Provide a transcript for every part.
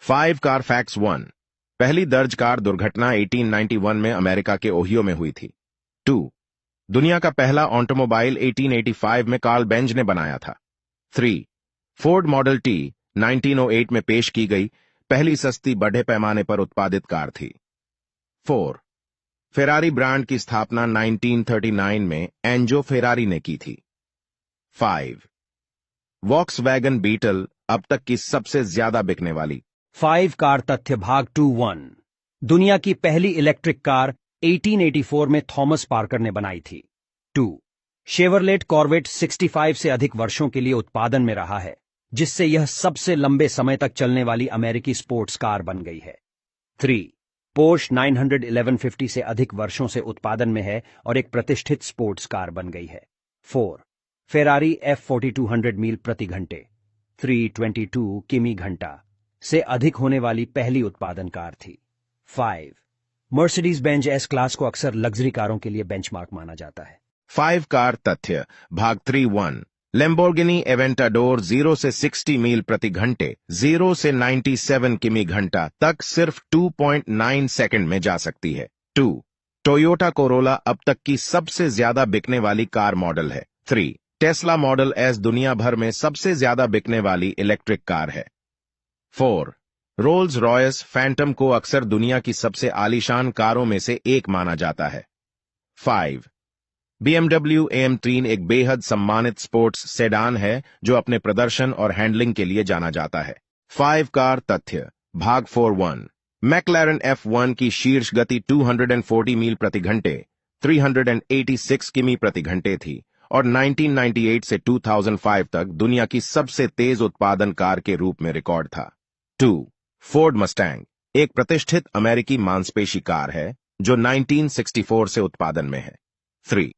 5 car facts 1। पहली दर्ज car दुर्घटना 1891 में अमेरिका के ओहियो में हुई थी। 2 दुनिया का पहला ऑटोमोबाइल 1885 में कार्ल बेंज ने बनाया था। 3 फोर्ड मॉडल टी 1908 में पेश की गई पहली सस्ती बड़े पैमाने पर उत्पादित कार थी। 4 फेरारी ब्रांड की स्थापना 1939 में एंजो फेरारी ने की थी। 5 वॉक्सवैगन बीटल अब तक की सबसे ज्यादा बिकने वाली। 5 कार तथ्य भाग 2-1। दुनिया की पहली इलेक्ट्रिक कार 1884 में थॉमस पार्कर ने बनाई थी। 2 शेवरलेट कॉर्वेट 65 से अधिक वर्षों के लिए उत्पादन में रहा है, जिससे यह सबसे लंबे समय तक चलने वाली अमेरिकी स्पोर्ट्स कार बन गई है। 3 पोर्श 91150 से अधिक वर्षों से उत्पादन में है और एक प्रतिष्ठित स्पोर्ट्स कार बन गई है। 4 फेरारी F4200 मील प्रति घंटे 322 किमी घंटा से अधिक होने वाली पहली उत्पादन कार थी। 5 मर्सिडीज बेंज एस क्लास को अक्सर लग्जरी कारों के लिए बेंचमार्क माना जाता है। 5 कार तथ्य भाग 3-1। लैम्बोर्गिनी एवेंटाडोर 0 से 60 मील प्रति घंटे 0 से 97 किमी घंटा तक सिर्फ 2.9 सेकंड में जा सकती है। 2 टोयोटा कोरोला अब तक की सबसे ज्यादा बिकने वाली कार मॉडल है। 3 टेस्ला मॉडल एस दुनिया भर में सबसे ज्यादा बिकने वाली इलेक्ट्रिक कार है। 4 रोल्स रॉयस फैंटम को अक्सर दुनिया की सबसे आलीशान कारों में से एक माना जाता है। 5 BMW AM3 एक बेहद सम्मानित स्पोर्ट्स सेडान है जो अपने प्रदर्शन और हैंडलिंग के लिए जाना जाता है। 5 कार तथ्य भाग 4-1। मैक्लारेन F1 की शीर्ष गति 240 मील प्रति घंटे 386 किमी प्रति घंटे थी और 1998 से 2005 तक दुनिया की सबसे तेज उत्पादन कार के रूप में रिकॉर्ड था। 2 फोर्ड मस्टैंग एक प्रतिष्ठित अमेरिकी मांसपेशी कार है जो 1964 से उत्पादन में है। 3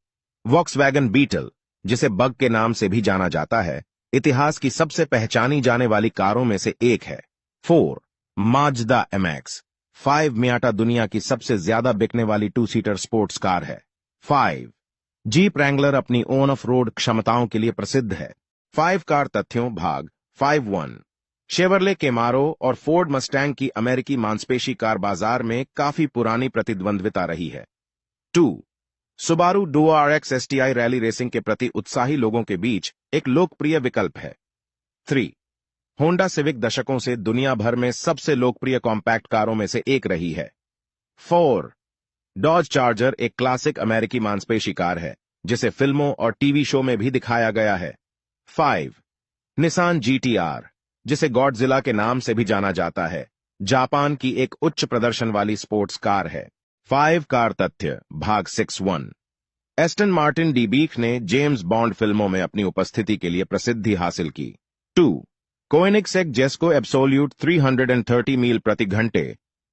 वॉक्सवैगन बीटल जिसे बग के नाम से भी जाना जाता है इतिहास की सबसे पहचानी जाने वाली कारों में से एक है। 4 माजदा MX 5 मियाटा दुनिया की सबसे ज्यादा बिकने वाली 2 सीटर स्पोर्ट्स कार है। 5 जीप रैंगलर अपनी ऑन ऑफ रोड क्षमताओं के लिए प्रसिद्ध है। 5 कार तथ्यों भाग 5-1। शेवरले कैमारो और फोर्ड मस्टैंग की अमेरिकी मांसपेशी कार बाजार में काफी पुरानी प्रतिद्वंद्विता रही है। 2 Subaru Duo RX STI rally racing के प्रति उत्साही लोगों के बीच एक लोकप्रिय विकल्प है। 3 होंडा सिविक दशकों से दुनिया भर में सबसे लोकप्रिय कॉम्पैक्ट कारों में से एक रही है। 4 डॉज चार्जर एक क्लासिक अमेरिकी मांसपेशी कार है जिसे फिल्मों और टीवी शो में भी दिखाया गया है। 5 निसान GTR जिसे गॉडजिला के नाम से भी जाना जाता है, जापान की एक उच्च प्रदर्शन वाली स्पोर्ट्स कार है। 5 कार तथ्य भाग 6-1। एस्टन मार्टिन डीबीख ने जेम्स बॉन्ड फिल्मों में अपनी उपस्थिति के लिए प्रसिद्धि हासिल की। 2 कोएनिग्सेक जेस्को एब्सोल्यूट 330 मील प्रति घंटे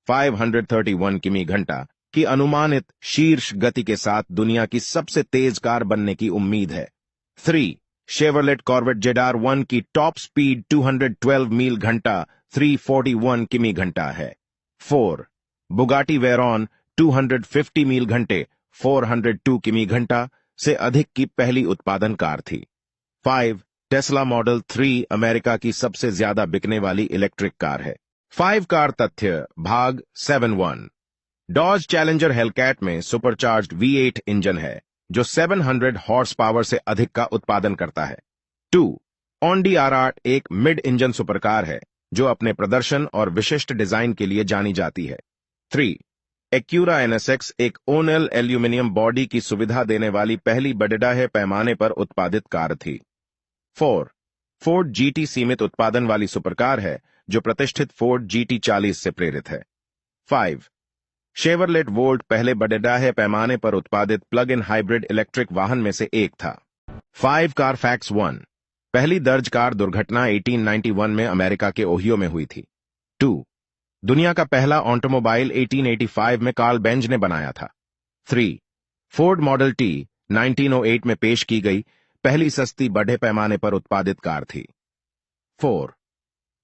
531 किमी घंटा की अनुमानित शीर्ष गति के साथ दुनिया की सबसे तेज कार बनने की उम्मीद है। 3 शेवरलेट कॉर्वेट जेडार 1 की टॉप स्पीड 212 मील घंटा 341 किमी घंटा है। 4 बुगाटी वेरॉन 250 मील घंटे 402 किमी घंटा से अधिक की पहली उत्पादन कार थी। 5 टेस्ला मॉडल 3 अमेरिका की सबसे ज्यादा बिकने वाली इलेक्ट्रिक कार है। 5 कार तथ्य भाग 7-1। डॉज चैलेंजर हेलकैट में सुपरचार्ज्ड V8 इंजन है जो 700 हॉर्स पावर से अधिक का उत्पादन करता है। 2 ऑन्डी R8 एक मिड इंजन सुपरकार है जो अपने प्रदर्शन और विशिष्ट डिजाइन के लिए जानी जाती है। 3 एक्यूरा NSX एक ओनल एल्यूमिनियम बॉडी की सुविधा देने वाली पहली बड़े पैमाने पर उत्पादित कार थी। 4 फोर्ड GT सीमित उत्पादन वाली सुपरकार है जो प्रतिष्ठित फोर्ड GT40 से प्रेरित है। 5 शेवरलेट वोल्ट पहले बड़े पैमाने पर उत्पादित प्लग इन हाइब्रिड इलेक्ट्रिक वाहन में से एक था। 5 कार फैक्ट्स 1। पहली दर्ज कार दुर्घटना 1891 में अमेरिका के ओहियो में हुई थी। 2 दुनिया का पहला ऑटोमोबाइल 1885 में कार्ल बेंज ने बनाया था। 3 फोर्ड मॉडल टी 1908 में पेश की गई पहली सस्ती बड़े पैमाने पर उत्पादित कार थी। 4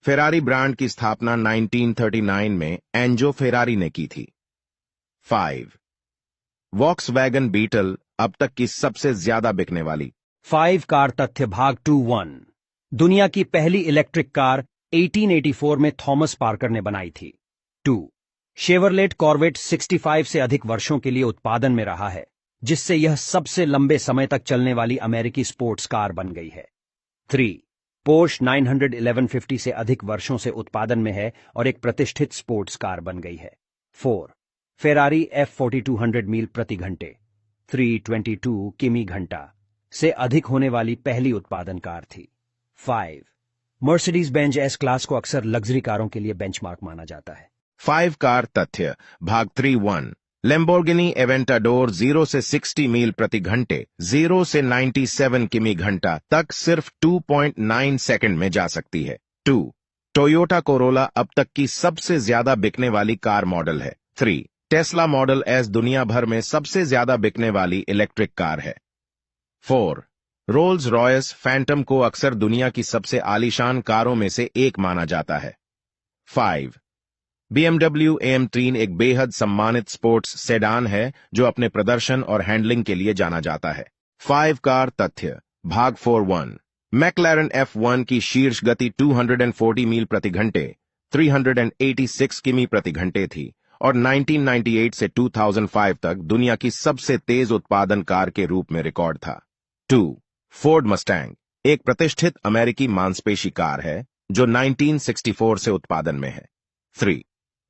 फेरारी ब्रांड की स्थापना 1939 में एंजो फेरारी ने की थी। 5 वॉक्सवैगन बीटल अब तक की सबसे ज्यादा बिकने वाली। 5 कार तथ्य भाग 2-1। दुनिया की पहली इलेक्ट्रिक कार 1884 में थॉमस पार्कर ने बनाई थी। 2. शेवरलेट कॉर्वेट 65 से अधिक वर्षों के लिए उत्पादन में रहा है, जिससे यह सबसे लंबे समय तक चलने वाली अमेरिकी स्पोर्ट्स कार बन गई है। 3. पोर्श 91150 से अधिक वर्षों से उत्पादन में है और एक प्रतिष्ठित स्पोर्ट्स कार बन गई है। 4. फेरारी F4200 मील प्रति घंटे 322 किमी घंटा से अधिक होने वाली पहली उत्पादन कार थी। 5. मर्सिडीज बेंज एस क्लास को अक्सर लग्जरी कारों के लिए बेंचमार्क माना जाता है। 5 कार तथ्य भाग 3-1 लेम्बोर्गिनी एवेंटाडोर 0 से 60 मील प्रति घंटे 0 से 97 किमी घंटा तक सिर्फ 2.9 सेकंड में जा सकती है। 2. टोयोटा कोरोला अब तक की सबसे ज्यादा बिकने वाली कार मॉडल है। 3. टेस्ला मॉडल एस दुनिया भर में सबसे ज्यादा बिकने वाली इलेक्ट्रिक कार है। 4. रोल्स रॉयस फैंटम को अक्सर दुनिया की सबसे आलीशान कारों में से एक माना जाता है। 5. BMW AM3 एक बेहद सम्मानित स्पोर्ट्स सेडान है जो अपने प्रदर्शन और हैंडलिंग के लिए जाना जाता है। 5 कार तथ्य भाग 4-1 मैक्लारेन F1 की शीर्ष गति 240 मील प्रति घंटे 386 किमी प्रति घंटे थी और 1998 से 2005 तक दुनिया की सबसे तेज उत्पादन कार के रूप में रिकॉर्ड था। 2. फोर्ड मस्टैंग एक प्रतिष्ठित अमेरिकी मांसपेशी कार है जो 1964 से उत्पादन में है। 3.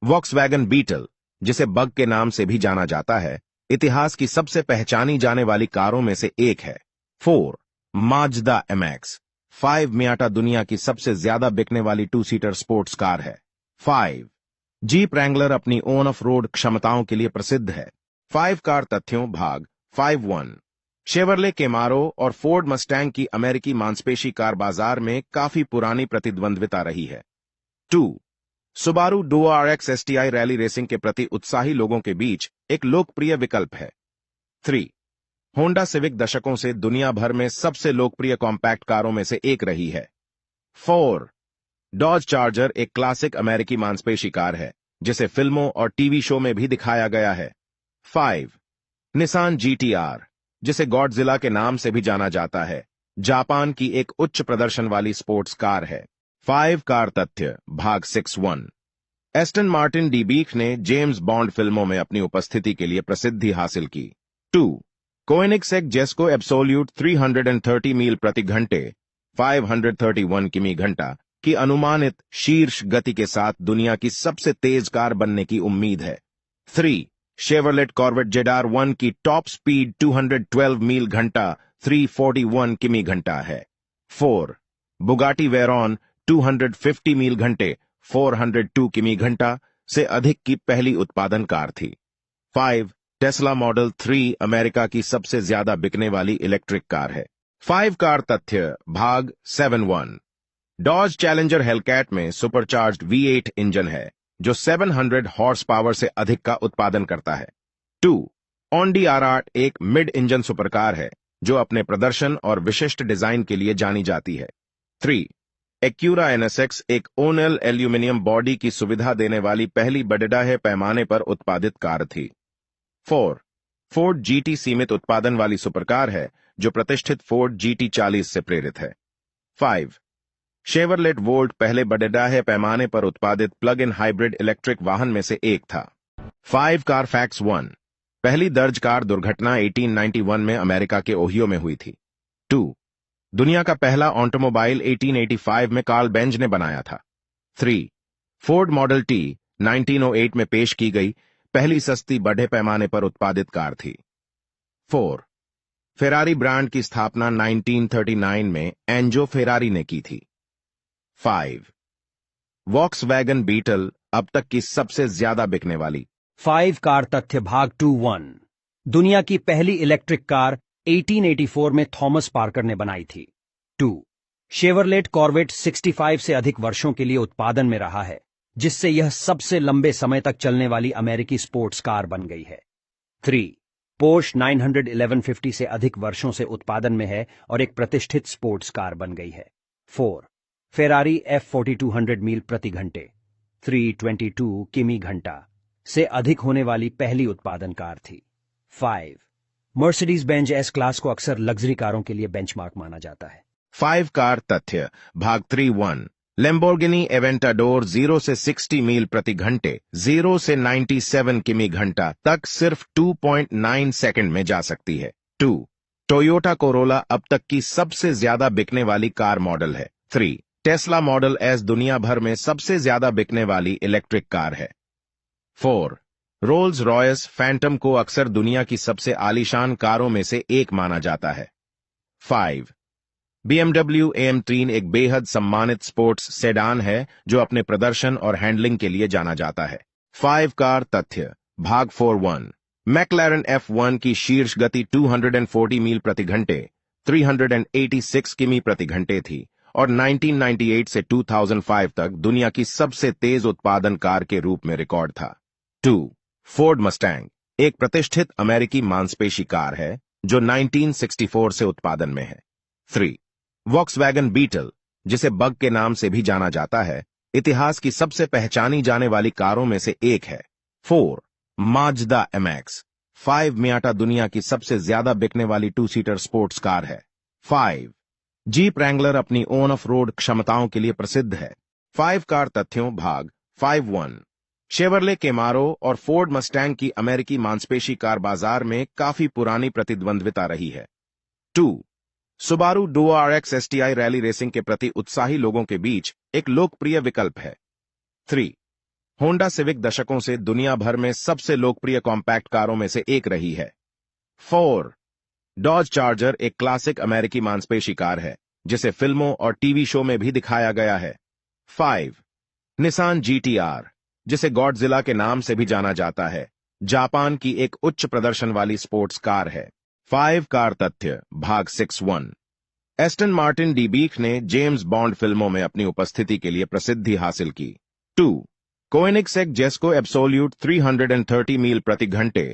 वॉक्सवैगन बीटल जिसे बग के नाम से भी जाना जाता है इतिहास की सबसे पहचानी जाने वाली कारों में से एक है। 4. माजदा MX 5 मियाटा दुनिया की सबसे ज्यादा बिकने वाली 2 सीटर स्पोर्ट्स कार है। 5. जीप रैंगलर अपनी ऑन ऑफ रोड क्षमताओं के लिए प्रसिद्ध है। 5 कार तथ्यों भाग 5-1 शेवरले कैमारो और फोर्ड मस्टैंग की अमेरिकी मांसपेशी कार बाजार में काफी पुरानी प्रतिद्वंद्विता रही है। 2. Subaru Duo RX STI rally racing के प्रति उत्साही लोगों के बीच एक लोकप्रिय विकल्प है। 3. होंडा सिविक दशकों से दुनिया भर में सबसे लोकप्रिय कॉम्पैक्ट कारों में से एक रही है। 4. डॉज चार्जर एक क्लासिक अमेरिकी मांसपेशी कार है जिसे फिल्मों और टीवी शो में भी दिखाया गया है। 5. निसान GTR जिसे गॉडजिला के नाम से भी जाना जाता है जापान की एक उच्च प्रदर्शन वाली स्पोर्ट्स कार है। 5 कार तथ्य भाग 6-1 एस्टन मार्टिन डीबीक ने जेम्स बॉन्ड फिल्मों में अपनी उपस्थिति के लिए प्रसिद्धि हासिल की। 2. कोएनिग्सेक जेस्को एब्सोल्यूट 330 मील प्रति घंटे 531 किमी घंटा की अनुमानित शीर्ष गति के साथ दुनिया की सबसे तेज कार बनने की उम्मीद है। 3. शेवरलेट कॉर्वेट जेडार 1 की टॉप स्पीड 212 मील घंटा 341 किमी घंटा है। 4. बुगाटी वेरॉन 250 मील घंटे 402 किमी घंटा से अधिक की पहली उत्पादन कार थी। 5. टेस्ला मॉडल 3 अमेरिका की सबसे ज्यादा बिकने वाली इलेक्ट्रिक कार है। 5 कार तथ्य भाग 7-1 डॉज चैलेंजर हेलकैट में सुपरचार्ज्ड V8 इंजन है जो 700 हॉर्स पावर से अधिक का उत्पादन करता है। 2. ऑडी R8 एक मिड इंजन सुपरकार है जो अपने प्रदर्शन और विशिष्ट डिजाइन के लिए जानी जाती है। 3. एक्यूरा NSX एक ओनल एल्यूमिनियम बॉडी की सुविधा देने वाली पहली बड़े पैमाने पर उत्पादित कार थी। 4. फोर्ड GT सीमित उत्पादन वाली सुपरकार है जो प्रतिष्ठित फोर्ड GT40 से प्रेरित है। 5. शेवरलेट वोल्ट पहले बड़े पैमाने पर उत्पादित प्लग इन हाइब्रिड इलेक्ट्रिक वाहन में से एक था। 5 कार फैक्ट्स 1 पहली दर्ज कार दुर्घटना 1891 में अमेरिका के ओहियो में हुई थी। 2. दुनिया का पहला ऑटोमोबाइल 1885 में कार्ल बेंज ने बनाया था। 3. फोर्ड मॉडल T 1908 में पेश की गई पहली सस्ती बड़े पैमाने पर उत्पादित कार थी। 4. फेरारी ब्रांड की स्थापना 1939 में एंजो फेरारी ने की थी। 5. वॉक्सवैगन बीटल अब तक की सबसे ज्यादा बिकने वाली 5 कार तथ्य भाग 2-1 दुनिया की पहली इलेक्ट्रिक कार 1884 में थॉमस पार्कर ने बनाई थी। 2. शेवरलेट कॉर्वेट 65 से अधिक वर्षों के लिए उत्पादन में रहा है जिससे यह सबसे लंबे समय तक चलने वाली अमेरिकी स्पोर्ट्स कार बन गई है। 3. पोर्श 91150 से अधिक वर्षों से उत्पादन में है और एक प्रतिष्ठित स्पोर्ट्स कार बन गई है। 4. फेरारी F4200 मील प्रति घंटे 322 किमी घंटा से अधिक होने वाली पहली उत्पादन कार थी। 5. मर्सिडीज बेंज एस क्लास को अक्सर लग्जरी कारों के लिए बेंचमार्क माना जाता है। 5 कार तथ्य भाग 3-1 लेम्बोर्गिनी एवेंटाडोर 0 से 60 मील प्रति घंटे 0 से 97 किमी घंटा तक सिर्फ 2.9 सेकंड में जा सकती है। 2. टोयोटा कोरोला अब तक की सबसे ज्यादा बिकने वाली कार मॉडल है। 3. टेस्ला मॉडल एस दुनिया भर में सबसे ज्यादा बिकने वाली इलेक्ट्रिक कार है। 4. रोल्स रॉयस फैंटम को अक्सर दुनिया की सबसे आलीशान कारों में से एक माना जाता है। 5. BMW AM3 एक बेहद सम्मानित स्पोर्ट्स सेडान है जो अपने प्रदर्शन और हैंडलिंग के लिए जाना जाता है। 5 कार तथ्य भाग 4.1 मैक्लारेन F1 की शीर्ष गति 240 मील प्रति घंटे 386 किमी प्रति घंटे थी और 1998 से 2005 तक दुनिया की सबसे तेज उत्पादन कार के रूप में रिकॉर्ड था। 2. फोर्ड मस्टैंग एक प्रतिष्ठित अमेरिकी मांसपेशी कार है जो 1964 से उत्पादन में है। 3. वॉक्सवैगन बीटल जिसे बग के नाम से भी जाना जाता है इतिहास की सबसे पहचानी जाने वाली कारों में से एक है। 4. माजदा MX 5 मियाटा दुनिया की सबसे ज्यादा बिकने वाली 2-सीटर स्पोर्ट्स कार है। 5. जीप रैंगलर अपनी ऑन ऑफ रोड क्षमताओं के लिए प्रसिद्ध है। 5 कार तथ्यों भाग 5.1 शेवरले कैमारो और फोर्ड मस्टैंग की अमेरिकी मांसपेशी कार बाजार में काफी पुरानी प्रतिद्वंद्विता रही है। 2. Subaru Duo RX STI rally racing के प्रति उत्साही लोगों के बीच एक लोकप्रिय विकल्प है। 3. होंडा सिविक दशकों से दुनिया भर में सबसे लोकप्रिय कॉम्पैक्ट कारों में से एक रही है। 4. डॉज चार्जर एक क्लासिक अमेरिकी मांसपेशी कार है जिसे फिल्मों और टीवी शो में भी दिखाया गया है। 5. निसान GTR जिसे गॉडजिला के नाम से भी जाना जाता है जापान की एक उच्च प्रदर्शन वाली स्पोर्ट्स कार है। 5 कार तथ्य भाग 6.1 एस्टन मार्टिन डीबीक ने जेम्स बॉन्ड फिल्मों में अपनी उपस्थिति के लिए प्रसिद्धि हासिल की। 2. कोएनिग्सेक जेस्को एब्सोल्यूट 330 मील प्रति घंटे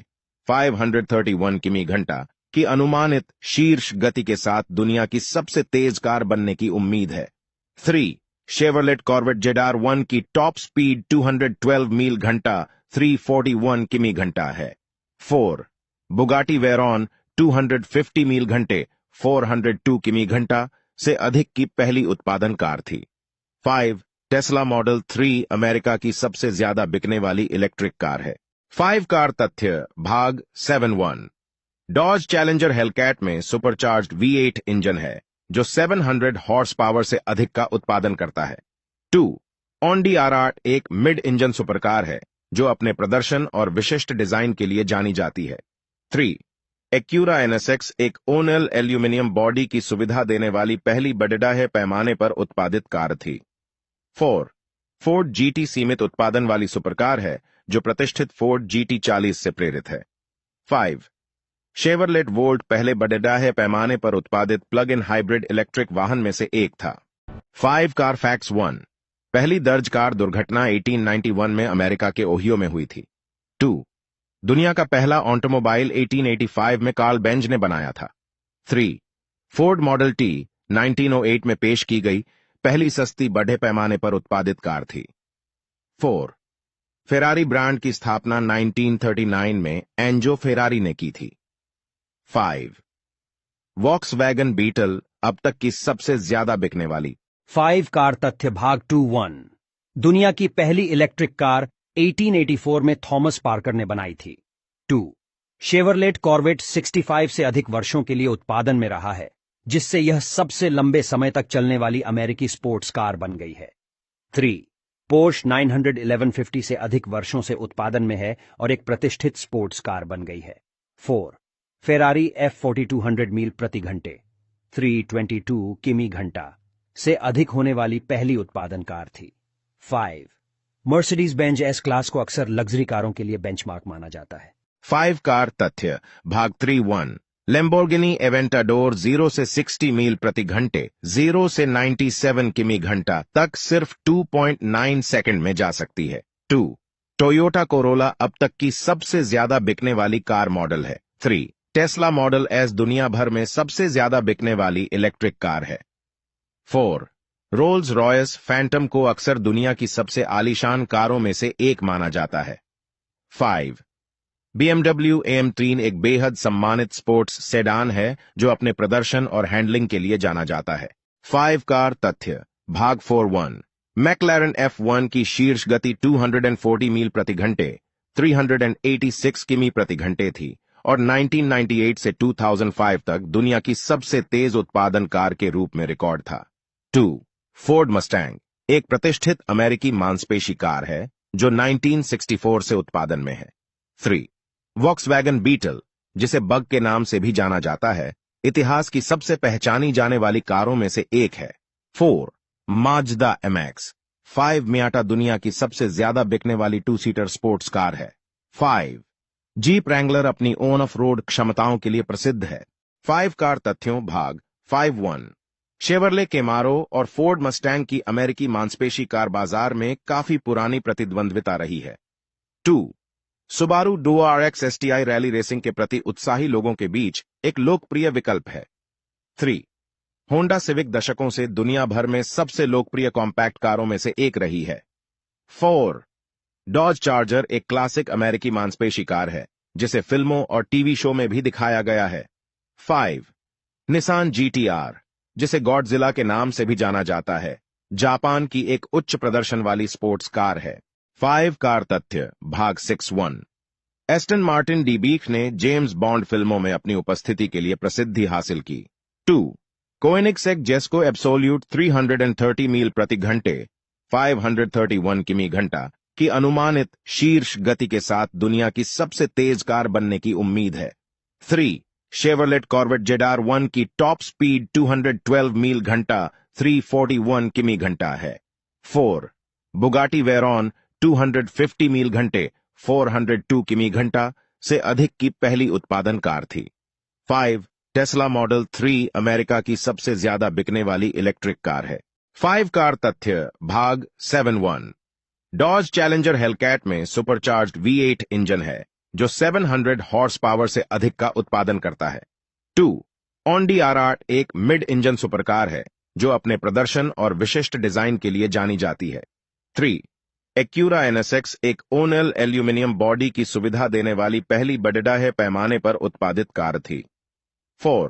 531 किमी घंटा की अनुमानित शीर्ष गति के साथ दुनिया की सबसे तेज कार बनने की उम्मीद है। 3. शेवरलेट कॉर्वेट जेडार 1 की टॉप स्पीड 212 मील घंटा 341 किमी घंटा है। 4. बुगाटी वेरॉन 250 मील घंटे 402 किमी घंटा से अधिक की पहली उत्पादन कार थी। 5. टेस्ला मॉडल 3 अमेरिका की सबसे ज्यादा बिकने वाली इलेक्ट्रिक कार है। 5 कार तथ्य भाग 7.1 डॉज चैलेंजर हेलकैट में सुपरचार्ज्ड V8 इंजन है जो 700 हॉर्स पावर से अधिक का उत्पादन करता है। 2. ऑडी R8 एक मिड इंजन सुपरकार है जो अपने प्रदर्शन और विशिष्ट डिजाइन के लिए जानी जाती है। 3. एक्यूरा NSX एक ओनल एल्यूमिनियम बॉडी की सुविधा देने वाली पहली बड़े पैमाने पर उत्पादित कार थी। 4. फोर्ड GT सीमित उत्पादन वाली सुपरकार है जो प्रतिष्ठित फोर्ड GT40 से प्रेरित है। 5. शेवरलेट वोल्ट पहले बड़े पैमाने पर उत्पादित प्लग इन हाइब्रिड इलेक्ट्रिक वाहन में से एक था। 5 कार फैक्ट्स 1 पहली दर्ज कार दुर्घटना 1891 में अमेरिका के ओहियो में हुई थी। 2. दुनिया का पहला ऑटोमोबाइल 1885 में कार्ल बेंज ने बनाया था। 3. फोर्ड मॉडल T 1908 में पेश की गई पहली सस्ती बड़े पैमाने पर उत्पादित कार थी। 4. फेरारी ब्रांड की स्थापना 1939 में एंजो फेरारी ने की थी। 5. वॉक्सवैगन बीटल अब तक की सबसे ज्यादा बिकने वाली 5 कार तथ्य भाग 2.1 दुनिया की पहली इलेक्ट्रिक कार 1884 में थॉमस पार्कर ने बनाई थी। 2. शेवरलेट कॉर्वेट 65 से अधिक वर्षों के लिए उत्पादन में रहा है जिससे यह सबसे लंबे समय तक चलने वाली अमेरिकी स्पोर्ट्स कार बन गई है। 3. पोर्श 91150 से अधिक वर्षों से उत्पादन में है और एक प्रतिष्ठित स्पोर्ट्स कार बन गई है। 4. फेरारी F4200 मील प्रति घंटे 322 किमी घंटा से अधिक होने वाली पहली उत्पादन कार थी। 5. मर्सिडीज बेंज S क्लास को अक्सर लग्जरी कारों के लिए बेंचमार्क माना जाता है। 5 कार तथ्य भाग 3.1 लेम्बोर्गिनी एवेंटाडोर 0 से 60 मील प्रति घंटे 0 से 97 किमी घंटा तक सिर्फ 2.9 सेकंड में जा सकती है। 2. टोयोटा कोरोला अब तक की सबसे ज्यादा बिकने वाली कार मॉडल है। 3. टेस्ला मॉडल एस दुनिया भर में सबसे ज्यादा बिकने वाली इलेक्ट्रिक कार है। 4. रोल्स रॉयस फैंटम को अक्सर दुनिया की सबसे आलीशान कारों में से एक माना जाता है। 5. BMW AM3 एक बेहद सम्मानित स्पोर्ट्स सेडान है जो अपने प्रदर्शन और हैंडलिंग के लिए जाना जाता है। 5 कार तथ्य भाग 4.1 मैकलैरन F1 की शीर्ष गति 240 मील प्रति घंटे 386 किमी प्रति घंटे थी और 1998 से 2005 तक दुनिया की सबसे तेज उत्पादन कार के रूप में रिकॉर्ड था। 2. फोर्ड मस्टैंग एक प्रतिष्ठित अमेरिकी मांसपेशी कार है जो 1964 से उत्पादन में है। 3. वॉक्सवैगन बीटल जिसे बग के नाम से भी जाना जाता है, इतिहास की सबसे पहचानी जाने वाली कारों में से एक है। 4. माजदा MX 5 मियाटा दुनिया की सबसे ज्यादा बिकने वाली 2 सीटर स्पोर्ट्स कार है। 5. जीप रैंगलर अपनी ऑन ऑफ रोड क्षमताओं के लिए प्रसिद्ध है। 5 कार तथ्यों भाग 5.1 शेवरले कैमारो और फोर्ड मस्टैंग की अमेरिकी मांसपेशी कार बाजार में काफी पुरानी प्रतिद्वंद्विता रही है। 2. Subaru RX STI rally racing के प्रति उत्साही लोगों के बीच एक लोकप्रिय विकल्प है। 3. होंडा सिविक दशकों से दुनिया भर में सबसे लोकप्रिय कॉम्पैक्ट कारों में से एक रही है। 4. डॉज चार्जर एक क्लासिक अमेरिकी मांसपेशी कार है जिसे फिल्मों और टीवी शो में भी दिखाया गया है। 5. निसान GTR जिसे गॉडजिला के नाम से भी जाना जाता है, जापान की एक उच्च प्रदर्शन वाली स्पोर्ट्स कार है। 5 कार तथ्य भाग 6.1 एस्टन मार्टिन डीबीफ ने जेम्स बॉन्ड फिल्मों में अपनी उपस्थिति के लिए प्रसिद्धि हासिल की। 2. कोएनिग्सेक जेस्को एब्सोल्यूट 330 मील प्रति घंटे 531 किमी घंटा की अनुमानित शीर्ष गति के साथ दुनिया की सबसे तेज कार बनने की उम्मीद है। 3. शेवरलेट कॉर्वेट जेडार 1 की टॉप स्पीड 212 मील घंटा 341 किमी घंटा है। 4. बुगाटी वेरॉन 250 मील घंटे 402 किमी घंटा से अधिक की पहली उत्पादन कार थी। 5. टेस्ला मॉडल 3 अमेरिका की सबसे ज्यादा बिकने वाली इलेक्ट्रिक कार है। 5 कार तथ्य भाग 7.1 डॉज चैलेंजर हेलकैट में सुपरचार्ज्ड V8 इंजन है जो 700 हॉर्स पावर से अधिक का उत्पादन करता है। 2. ऑडी R8 एक मिड इंजन सुपरकार है जो अपने प्रदर्शन और विशिष्ट डिजाइन के लिए जानी जाती है। 3. एक्यूरा NSX एक ओनल एल्यूमिनियम बॉडी की सुविधा देने वाली पहली बड़े पैमाने पर उत्पादित कार थी। 4.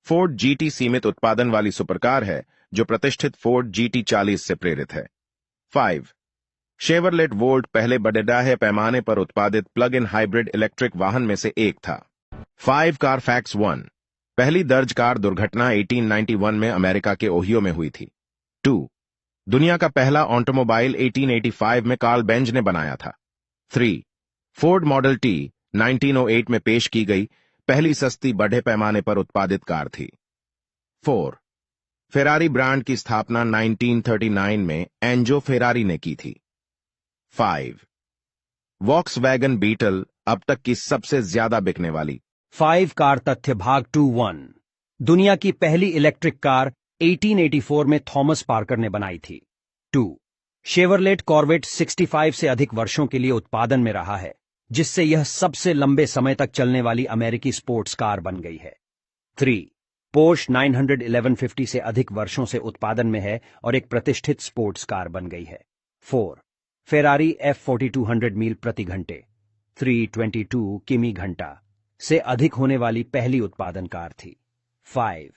फोर्ड GT सीमित उत्पादन वाली सुपरकार है जो प्रतिष्ठित फोर्ड GT40 से प्रेरित है। 5. शेवरलेट वोल्ट पहले बड़े पैमाने पर उत्पादित प्लग इन हाइब्रिड इलेक्ट्रिक वाहन में से एक था। 5 कार फैक्ट्स 1 पहली दर्ज कार दुर्घटना 1891 में अमेरिका के ओहियो में हुई थी। 2. दुनिया का पहला ऑटोमोबाइल 1885 में कार्ल बेंज ने बनाया था। 3. फोर्ड मॉडल T 1908 में पेश की गई पहली सस्ती बड़े पैमाने पर उत्पादित कार थी। 4. फेरारी ब्रांड की स्थापना 1939 में एंजो फेरारी ने की थी। 5. वॉक्सवैगन बीटल अब तक की सबसे ज्यादा बिकने वाली 5 कार तथ्य भाग 2.1 दुनिया की पहली इलेक्ट्रिक कार 1884 में थॉमस पार्कर ने बनाई थी। 2. शेवरलेट कॉर्वेट 65 से अधिक वर्षों के लिए उत्पादन में रहा है जिससे यह सबसे लंबे समय तक चलने वाली अमेरिकी स्पोर्ट्स कार बन गई है। 3. पोर्श 91150 से अधिक वर्षों से उत्पादन में है और एक प्रतिष्ठित स्पोर्ट्स कार बन गई है। 4. फेरारी F4200 मील प्रति घंटे 322 किमी घंटा से अधिक होने वाली पहली उत्पादन कार थी। 5.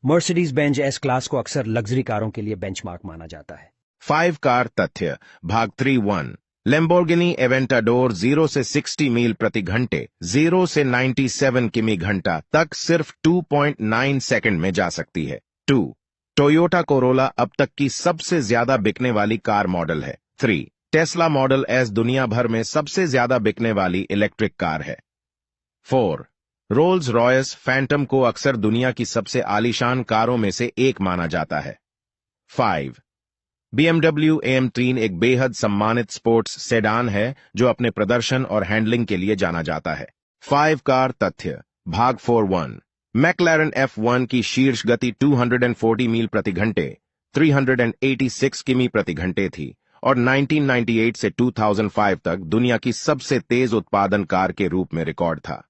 मर्सिडीज बेंज S क्लास को अक्सर लग्जरी कारों के लिए बेंचमार्क माना जाता है। 5 कार तथ्य भाग 3.1 लैम्बोर्गिनी एवेंटाडोर 0 से 60 मील प्रति घंटे 0 से 97 किमी घंटा तक सिर्फ 2.9 सेकंड में जा सकती है। 2. टोयोटा कोरोला अब तक की सबसे ज्यादा बिकने वाली कार मॉडल है। 3. टेस्ला मॉडल S दुनिया भर में सबसे ज्यादा बिकने वाली इलेक्ट्रिक कार है। 4. रोल्स रॉयस फैंटम को अक्सर दुनिया की सबसे आलीशान कारों में से एक माना जाता है। 5. BMW AM3 एक बेहद सम्मानित स्पोर्ट्स सेडान है जो अपने प्रदर्शन और हैंडलिंग के लिए जाना जाता है। 5 कार तथ्य भाग 4.1 मैकलैरन F1 की शीर्ष गति 240 मील प्रति घंटे 386 किमी प्रति घंटे थी और 1998 से 2005 तक दुनिया की सबसे तेज उत्पादन कार के रूप में रिकॉर्ड था।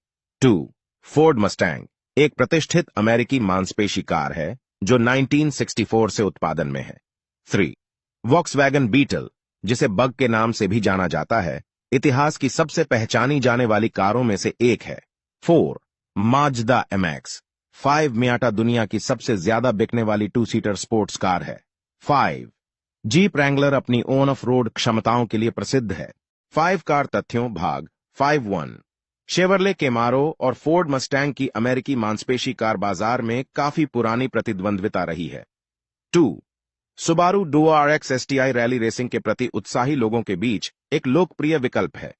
2. फोर्ड मस्टैंग एक प्रतिष्ठित अमेरिकी मांसपेशी कार है जो 1964 से उत्पादन में है। 3. वॉक्सवैगन बीटल जिसे बग के नाम से भी जाना जाता है, इतिहास की सबसे पहचानी जाने वाली कारों में से एक है। 4. माजदा MX 5 मियाटा दुनिया की सबसे ज्यादा बिकने वाली 2 सीटर स्पोर्ट्स कार है। 5. जीप रैंगलर अपनी ऑन ऑफ रोड क्षमताओं के लिए प्रसिद्ध है। 5 कार तथ्यों भाग 5-1 शेवरले कैमारो और फोर्ड मस्टैंग की अमेरिकी मांसपेशी कार बाजार में काफी पुरानी प्रतिद्वंद्विता रही है। 2 Subaru Duo RX STI rally racing के प्रति उत्साही लोगों के बीच एक लोकप्रिय विकल्प है।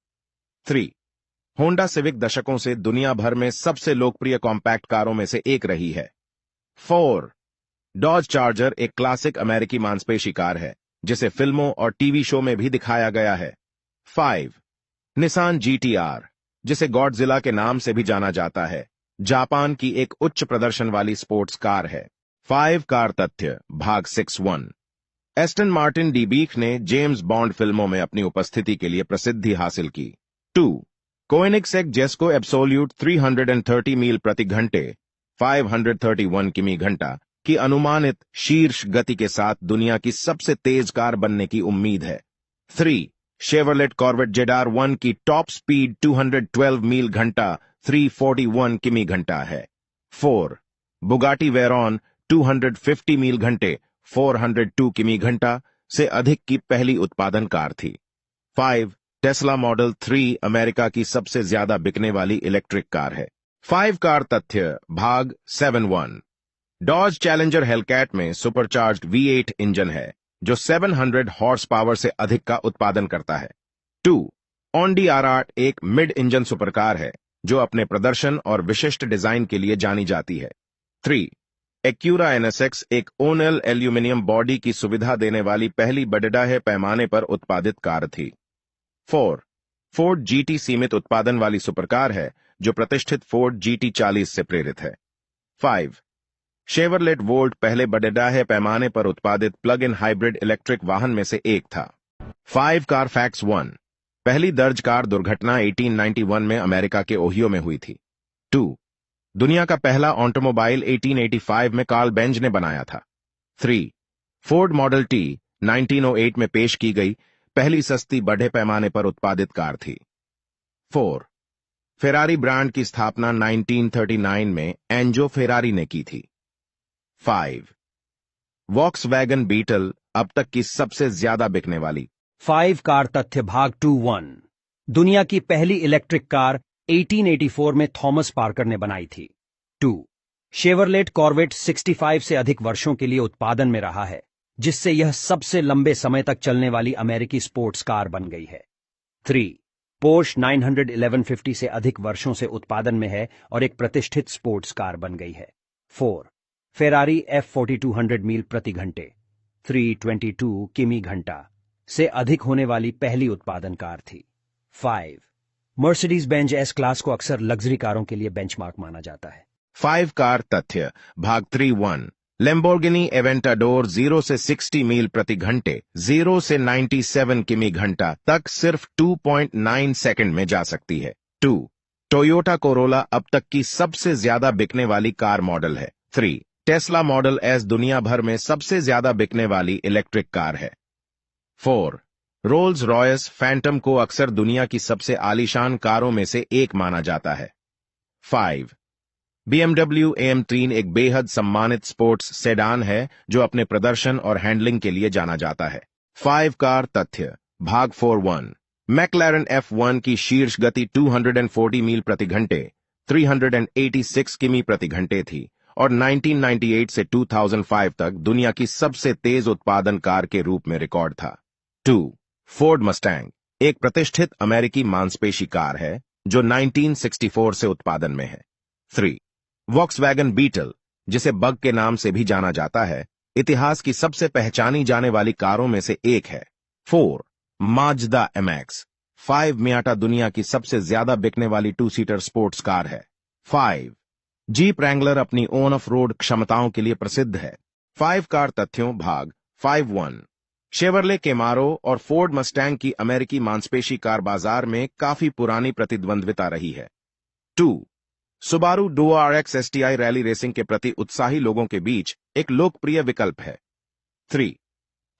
3 होंडा सिविक दशकों से दुनिया भर में सबसे लोकप्रिय कॉम्पैक्ट कारों में से एक रही है। 4 डॉज चार्जर एक क्लासिक अमेरिकी मांसपेशी कार है जिसे फिल्मों और टीवी शो में भी दिखाया गया है। 5 निसान GTR जिसे गॉडजिला के नाम से भी जाना जाता है, जापान की एक उच्च प्रदर्शन वाली स्पोर्ट्स कार है। 5 कार तथ्य भाग 6-1 एस्टन मार्टिन डीबीक ने जेम्स बॉन्ड फिल्मों में अपनी उपस्थिति के लिए प्रसिद्धि हासिल की। 2 कोएनिग्सेक जेस्को एब्सोल्यूट 330 मील प्रति घंटे 531 किमी घंटा की अनुमानित शीर्ष गति के साथ दुनिया की सबसे तेज कार बनने की उम्मीद है। 3 शेवरलेट कॉर्वेट जेडार 1 की टॉप स्पीड 212 मील घंटा 341 किमी घंटा है। 4 बुगाटी वेरॉन 250 मील घंटे 402 किमी घंटा से अधिक की पहली उत्पादन कार थी। 5 टेस्ला मॉडल 3 अमेरिका की सबसे ज्यादा बिकने वाली इलेक्ट्रिक कार है। 5 कार तथ्य भाग 7-1 डॉज चैलेंजर हेलकैट में सुपरचार्ज्ड V8 इंजन है जो 700 हॉर्स पावर से अधिक का उत्पादन करता है। 2 ऑन्डी R8 एक मिड इंजन सुपरकार है जो अपने प्रदर्शन और विशिष्ट डिजाइन के लिए जानी जाती है। 3 एक्यूरा NSX एक ओनल एल्यूमिनियम बॉडी की सुविधा देने वाली पहली बड़े पैमाने पर उत्पादित कार थी। 4 फोर्ड GT सीमित उत्पादन वाली सुपरकार है जो प्रतिष्ठित फोर्ड GT40 से प्रेरित है। 5 शेवरलेट वोल्ट पहले बड़े पैमाने पर उत्पादित प्लग इन हाइब्रिड इलेक्ट्रिक वाहन में से एक था। 5 कार फैक्ट्स 1 पहली दर्ज कार दुर्घटना 1891 में अमेरिका के ओहियो में हुई थी। 2 दुनिया का पहला ऑटोमोबाइल 1885 में कार्ल बेंज ने बनाया था। 3 फोर्ड मॉडल T 1908 में पेश की गई पहली सस्ती बड़े पैमाने पर उत्पादित कार थी। 4 फेरारी ब्रांड की स्थापना 1939 में एंजो फेरारी ने की थी। 5 वॉक्सवैगन बीटल अब तक की सबसे ज्यादा बिकने वाली। 5 कार तथ्य भाग 2-1 दुनिया की पहली इलेक्ट्रिक कार 1884 में थॉमस पार्कर ने बनाई थी। 2 शेवरलेट कॉर्वेट 65 से अधिक वर्षों के लिए उत्पादन में रहा है जिससे यह सबसे लंबे समय तक चलने वाली अमेरिकी स्पोर्ट्स कार बन गई है। 3 पोर्श 91150 से अधिक वर्षों से उत्पादन में है और एक प्रतिष्ठित स्पोर्ट्स कार बन गई है। 4 फेरारी F4200 मील प्रति घंटे 322 किमी घंटा से अधिक होने वाली पहली उत्पादन कार थी। 5 मर्सिडीज बेंज S क्लास को अक्सर लग्जरी कारों के लिए बेंचमार्क माना जाता है। 5 कार तथ्य भाग 3-1 लैम्बोर्गिनी एवेंटाडोर 0 से 60 मील प्रति घंटे 0 से 97 किमी घंटा तक सिर्फ 2.9 सेकंड में जा सकती है। 2 टोयोटा कोरोला अब तक की सबसे ज्यादा बिकने वाली कार मॉडल है। 3 टेस्ला मॉडल S दुनिया भर में सबसे ज्यादा बिकने वाली इलेक्ट्रिक कार है। 4 रोल्स रॉयस फैंटम को अक्सर दुनिया की सबसे आलीशान कारों में से एक माना जाता है। 5 BMW AM3 एक बेहद सम्मानित स्पोर्ट्स सेडान है जो अपने प्रदर्शन और हैंडलिंग के लिए जाना जाता है। 5 कार तथ्य भाग 4-1 मैक्लारेन F1 की शीर्ष गति 240 मील प्रति घंटे 386 किमी प्रति घंटे थी और 1998 से 2005 तक दुनिया की सबसे तेज उत्पादन कार के रूप में रिकॉर्ड था। 2 फोर्ड मस्टैंग एक प्रतिष्ठित अमेरिकी मांसपेशी कार है जो 1964 से उत्पादन में है। 3 वॉक्सवैगन बीटल जिसे बग के नाम से भी जाना जाता है इतिहास की सबसे पहचानी जाने वाली कारों में से एक है। 4 माजदा MX 5 मियाटा दुनिया की सबसे ज्यादा बिकने वाली 2 सीटर स्पोर्ट्स कार है। 5 जीप रैंगलर अपनी ऑन ऑफ रोड क्षमताओं के लिए प्रसिद्ध है। 5 कार तथ्यों भाग 5-1 शेवरले कैमारो और फोर्ड मस्टैंग की अमेरिकी मांसपेशी कार बाजार में काफी पुरानी प्रतिद्वंद्विता रही है। 2 Subaru Duo RX STI rally racing के प्रति उत्साही लोगों के बीच एक लोकप्रिय विकल्प है। 3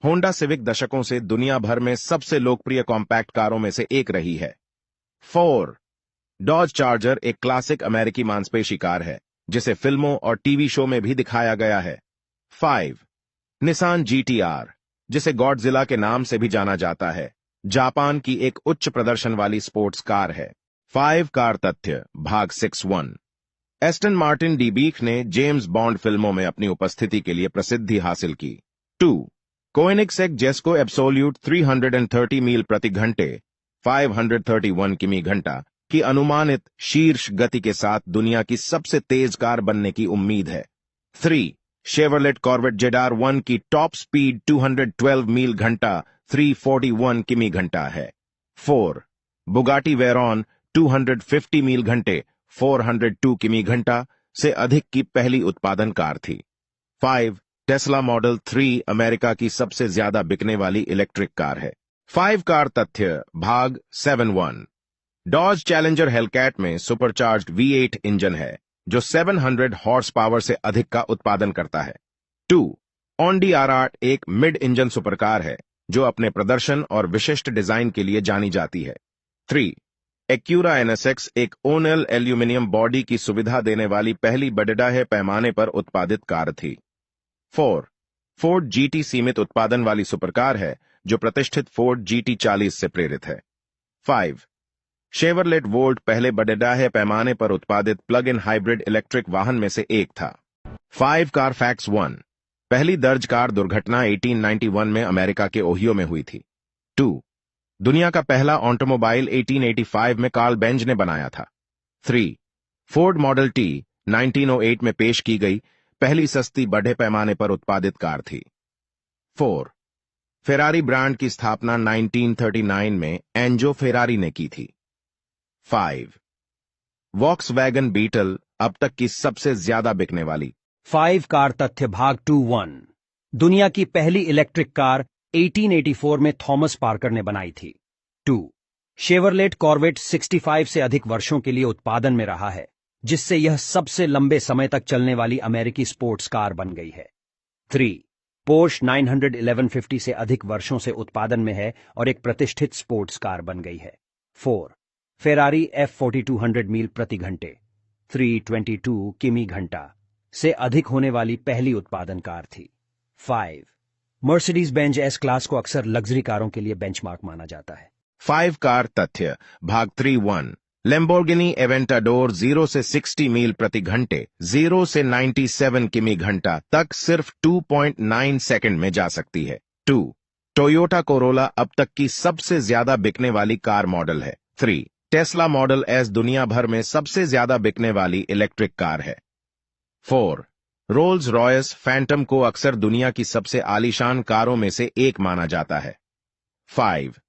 होंडा सिविक दशकों से दुनिया भर में सबसे लोकप्रिय कॉम्पैक्ट कारों में से एक रही है। 4 डॉज चार्जर एक क्लासिक अमेरिकी मांसपेशी कार है जिसे फिल्मों और टीवी शो में भी दिखाया गया है। 5 निसान GTR जिसे गॉडजिला के नाम से भी जाना जाता है, जापान की एक उच्च प्रदर्शन वाली स्पोर्ट्स कार है। 5 कार तथ्य भाग 6-1। एस्टन मार्टिन डीबीक ने जेम्स बॉन्ड फिल्मों में अपनी उपस्थिति के लिए प्रसिद्धि हासिल की। 2 कोएनिगसेक जेस्को एब्सोल्यूट 330 मील प्रति घंटे 531 किमी घंटा की अनुमानित शीर्ष गति के साथ दुनिया की सबसे तेज कार बनने की उम्मीद है। 3 शेवरलेट कॉर्वेट जेडार 1 की टॉप स्पीड 212 मील घंटा 341 किमी घंटा है। 4 बुगाटी वेरॉन 250 मील घंटे 402 किमी घंटा से अधिक की पहली उत्पादन कार थी। 5 टेस्ला मॉडल 3 अमेरिका की सबसे ज्यादा बिकने वाली इलेक्ट्रिक कार है। 5 कार तथ्य भाग 7-1। डॉज चैलेंजर हेलकैट में सुपरचार्ज्ड V8 इंजन है जो 700 हॉर्स पावर से अधिक का उत्पादन करता है। 2 ऑन्डी R8 एक मिड इंजन सुपरकार है जो अपने प्रदर्शन और विशिष्ट डिजाइन के लिए जानी जाती है। 3 एक्यूरा NSX एक ओनल एल्यूमिनियम बॉडी की सुविधा देने वाली पहली बड़े पैमाने पर उत्पादित कार थी। 4 फोर्ड GT सीमित उत्पादन वाली सुपरकार है जो प्रतिष्ठित फोर्ड GT40 से प्रेरित है। 5 शेवरलेट वोल्ट पहले बड़े पैमाने पर उत्पादित प्लग इन हाइब्रिड इलेक्ट्रिक वाहन में से एक था। 5 कार फैक्ट्स 1 पहली दर्ज कार दुर्घटना 1891 में अमेरिका के ओहियो में हुई थी। 2 दुनिया का पहला ऑटोमोबाइल 1885 में कार्ल बेंज ने बनाया था। 3 फोर्ड मॉडल T 1908 में पेश की गई पहली सस्ती बड़े पैमाने पर उत्पादित कार थी। 4 फेरारी ब्रांड की स्थापना 1939 में एंजो फेरारी ने की थी। 5 वॉक्सवैगन बीटल अब तक की सबसे ज्यादा बिकने वाली। 5 कार तथ्य भाग 2-1। दुनिया की पहली इलेक्ट्रिक कार 1884 में थॉमस पार्कर ने बनाई थी। 2 शेवरलेट कॉर्वेट 65 से अधिक वर्षों के लिए उत्पादन में रहा है, जिससे यह सबसे लंबे समय तक चलने वाली अमेरिकी स्पोर्ट्स कार बन गई है। 3 पोर्श 91150 से अधिक वर्षों से उत्पादन में है और एक प्रतिष्ठित स्पोर्ट्स कार बन गई है। 4 फेरारी F4200 मील प्रति घंटे 322 किमी घंटा से अधिक होने वाली पहली उत्पादन कार थी। 5 मर्सिडीज बेंज S क्लास को अक्सर लग्जरी कारों के लिए बेंचमार्क माना जाता है। 5 कार तथ्य भाग 3-1। लैम्बोर्गिनी एवेंटाडोर 0 से 60 मील प्रति घंटे 0 से 97 किमी घंटा तक सिर्फ 2.9 सेकंड में जा सकती है। 2 टोयोटा कोरोला अब तक की सबसे ज्यादा बिकने वाली कार मॉडल है। 3 टेस्ला मॉडल S दुनिया भर में सबसे ज्यादा बिकने वाली इलेक्ट्रिक कार है। 4 रोल्स रॉयस फैंटम को अक्सर दुनिया की सबसे आलीशान कारों में से एक माना जाता है। 5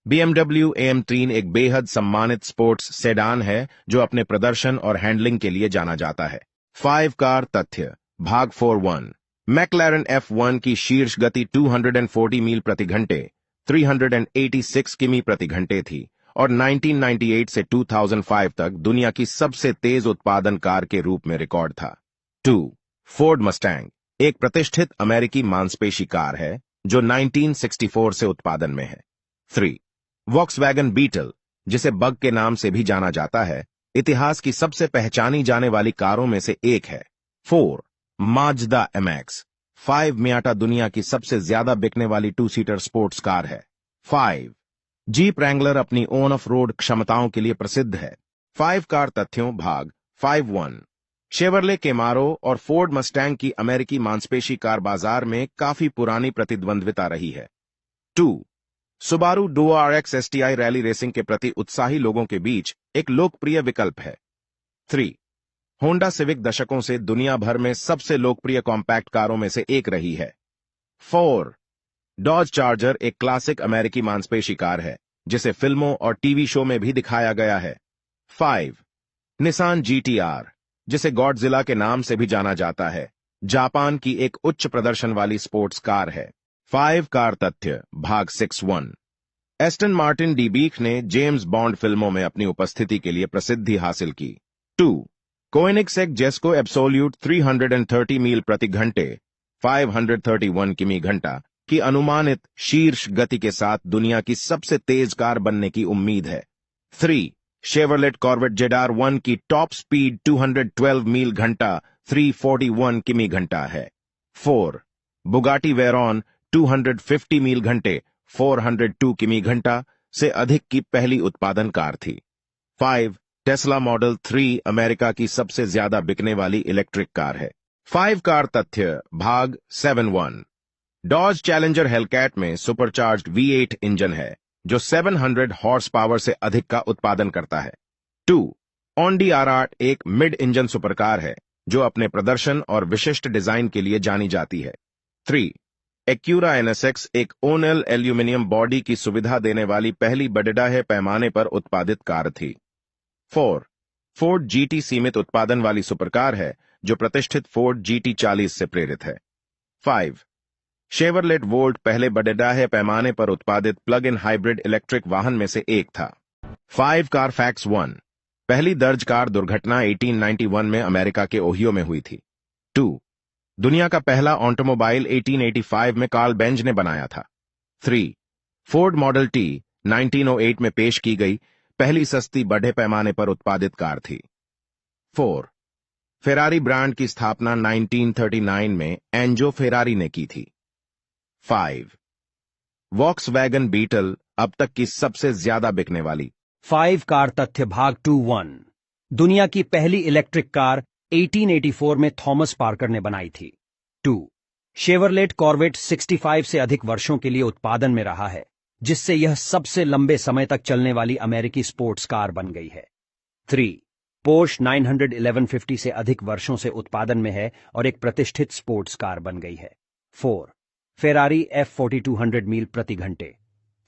BMW AM3 एक बेहद सम्मानित स्पोर्ट्स सेडान है जो अपने प्रदर्शन और हैंडलिंग के लिए जाना जाता है। 5 कार तथ्य भाग 4-1। मैक्लारेन F1 की शीर्ष गति 240 मील प्रति घंटे 386 किमी प्रति घंटे थी और 1998 से 2005 तक दुनिया की सबसे तेज उत्पादन कार के रूप में रिकॉर्ड था। 2 फोर्ड मस्टैंग एक प्रतिष्ठित अमेरिकी मांसपेशी कार है जो 1964 से उत्पादन में है। 3 वॉक्सवैगन बीटल जिसे बग के नाम से भी जाना जाता है, इतिहास की सबसे पहचानी जाने वाली कारों में से एक है। 4 माजदा MX 5 मियाटा दुनिया की सबसे ज्यादा बिकने वाली 2 सीटर स्पोर्ट्स कार है। 5 जीप रैंगलर अपनी ऑन ऑफ रोड क्षमताओं के लिए प्रसिद्ध है। 5 कार तथ्यों भाग 5-1। शेवरले कैमारो और फोर्ड मस्टैंग की अमेरिकी मांसपेशी कार बाजार में काफी पुरानी प्रतिद्वंद्विता रही है। 2 Subaru Duo RX STI rally racing के प्रति उत्साही लोगों के बीच एक लोकप्रिय विकल्प है। 3 होंडा सिविक दशकों से दुनिया भर में सबसे लोकप्रिय कॉम्पैक्ट कारों में से एक रही है। 4 डॉज चार्जर एक क्लासिक अमेरिकी मांसपेशी कार है जिसे फिल्मों और टीवी शो में भी दिखाया गया है। 5 निसान GT-R जिसे गॉडजिला के नाम से भी जाना जाता है, जापान की एक उच्च प्रदर्शन वाली स्पोर्ट्स कार है। 5 कार तथ्य भाग 6-1। एस्टन मार्टिन डीबीक ने जेम्स बॉन्ड फिल्मों में अपनी उपस्थिति के लिए प्रसिद्धि हासिल की। 2 कोएनिगसेक जेस्को एब्सोल्यूट 330 मील प्रति घंटे 531 किमी घंटा की अनुमानित शीर्ष गति के साथ दुनिया की सबसे तेज कार बनने की उम्मीद है। 3 शेवरलेट कॉर्वेट जेडार 1 की टॉप स्पीड 212 मील घंटा 341 किमी घंटा है। 4 बुगाटी वेरॉन 250 मील घंटे 402 किमी घंटा से अधिक की पहली उत्पादन कार थी। 5. टेस्ला मॉडल 3 अमेरिका की सबसे ज्यादा बिकने वाली इलेक्ट्रिक कार है। 5 कार तथ्य भाग 7.1 डॉज चैलेंजर हेलकैट में सुपरचार्ज्ड V8 इंजन है जो 700 हॉर्स पावर से अधिक का उत्पादन करता है। 2. ऑडी R8 एक मिड इंजन सुपरकार है जो अपने प्रदर्शन और विशिष्ट डिजाइन के लिए जानी जाती है। 3. एक्यूरा NSX एक ओनल एल्यूमिनियम बॉडी की सुविधा देने वाली पहली बड़े पैमाने पर उत्पादित कार थी। 4. फोर्ड GT सीमित उत्पादन वाली सुपरकार है जो प्रतिष्ठित फोर्ड GT40 से प्रेरित है। 5. शेवरलेट वोल्ट पहले बड़े पैमाने पर उत्पादित प्लग इन हाइब्रिड इलेक्ट्रिक वाहन में से एक था। 5 कार फैक्ट्स 1 पहली दर्ज कार दुर्घटना 1891 में अमेरिका के ओहियो में हुई थी। 2. दुनिया का पहला ऑटोमोबाइल 1885 में कार्ल बेंज ने बनाया था। 3. फोर्ड मॉडल T 1908 में पेश की गई पहली सस्ती बड़े पैमाने पर उत्पादित कार थी। 4. फेरारी ब्रांड की स्थापना 1939 में एंजो फेरारी ने की थी। 5. वॉक्सवैगन बीटल अब तक की सबसे ज्यादा बिकने वाली 5 कार तथ्य भाग 2.1 दुनिया की पहली इलेक्ट्रिक कार 1884 में थॉमस पार्कर ने बनाई थी। 2. शेवरलेट कॉर्वेट 65 से अधिक वर्षों के लिए उत्पादन में रहा है जिससे यह सबसे लंबे समय तक चलने वाली अमेरिकी स्पोर्ट्स कार बन गई है। 3. पोर्श 91150 से अधिक वर्षों से उत्पादन में है और एक प्रतिष्ठित स्पोर्ट्स कार बन गई है। 4. फेरारी F4200 मील प्रति घंटे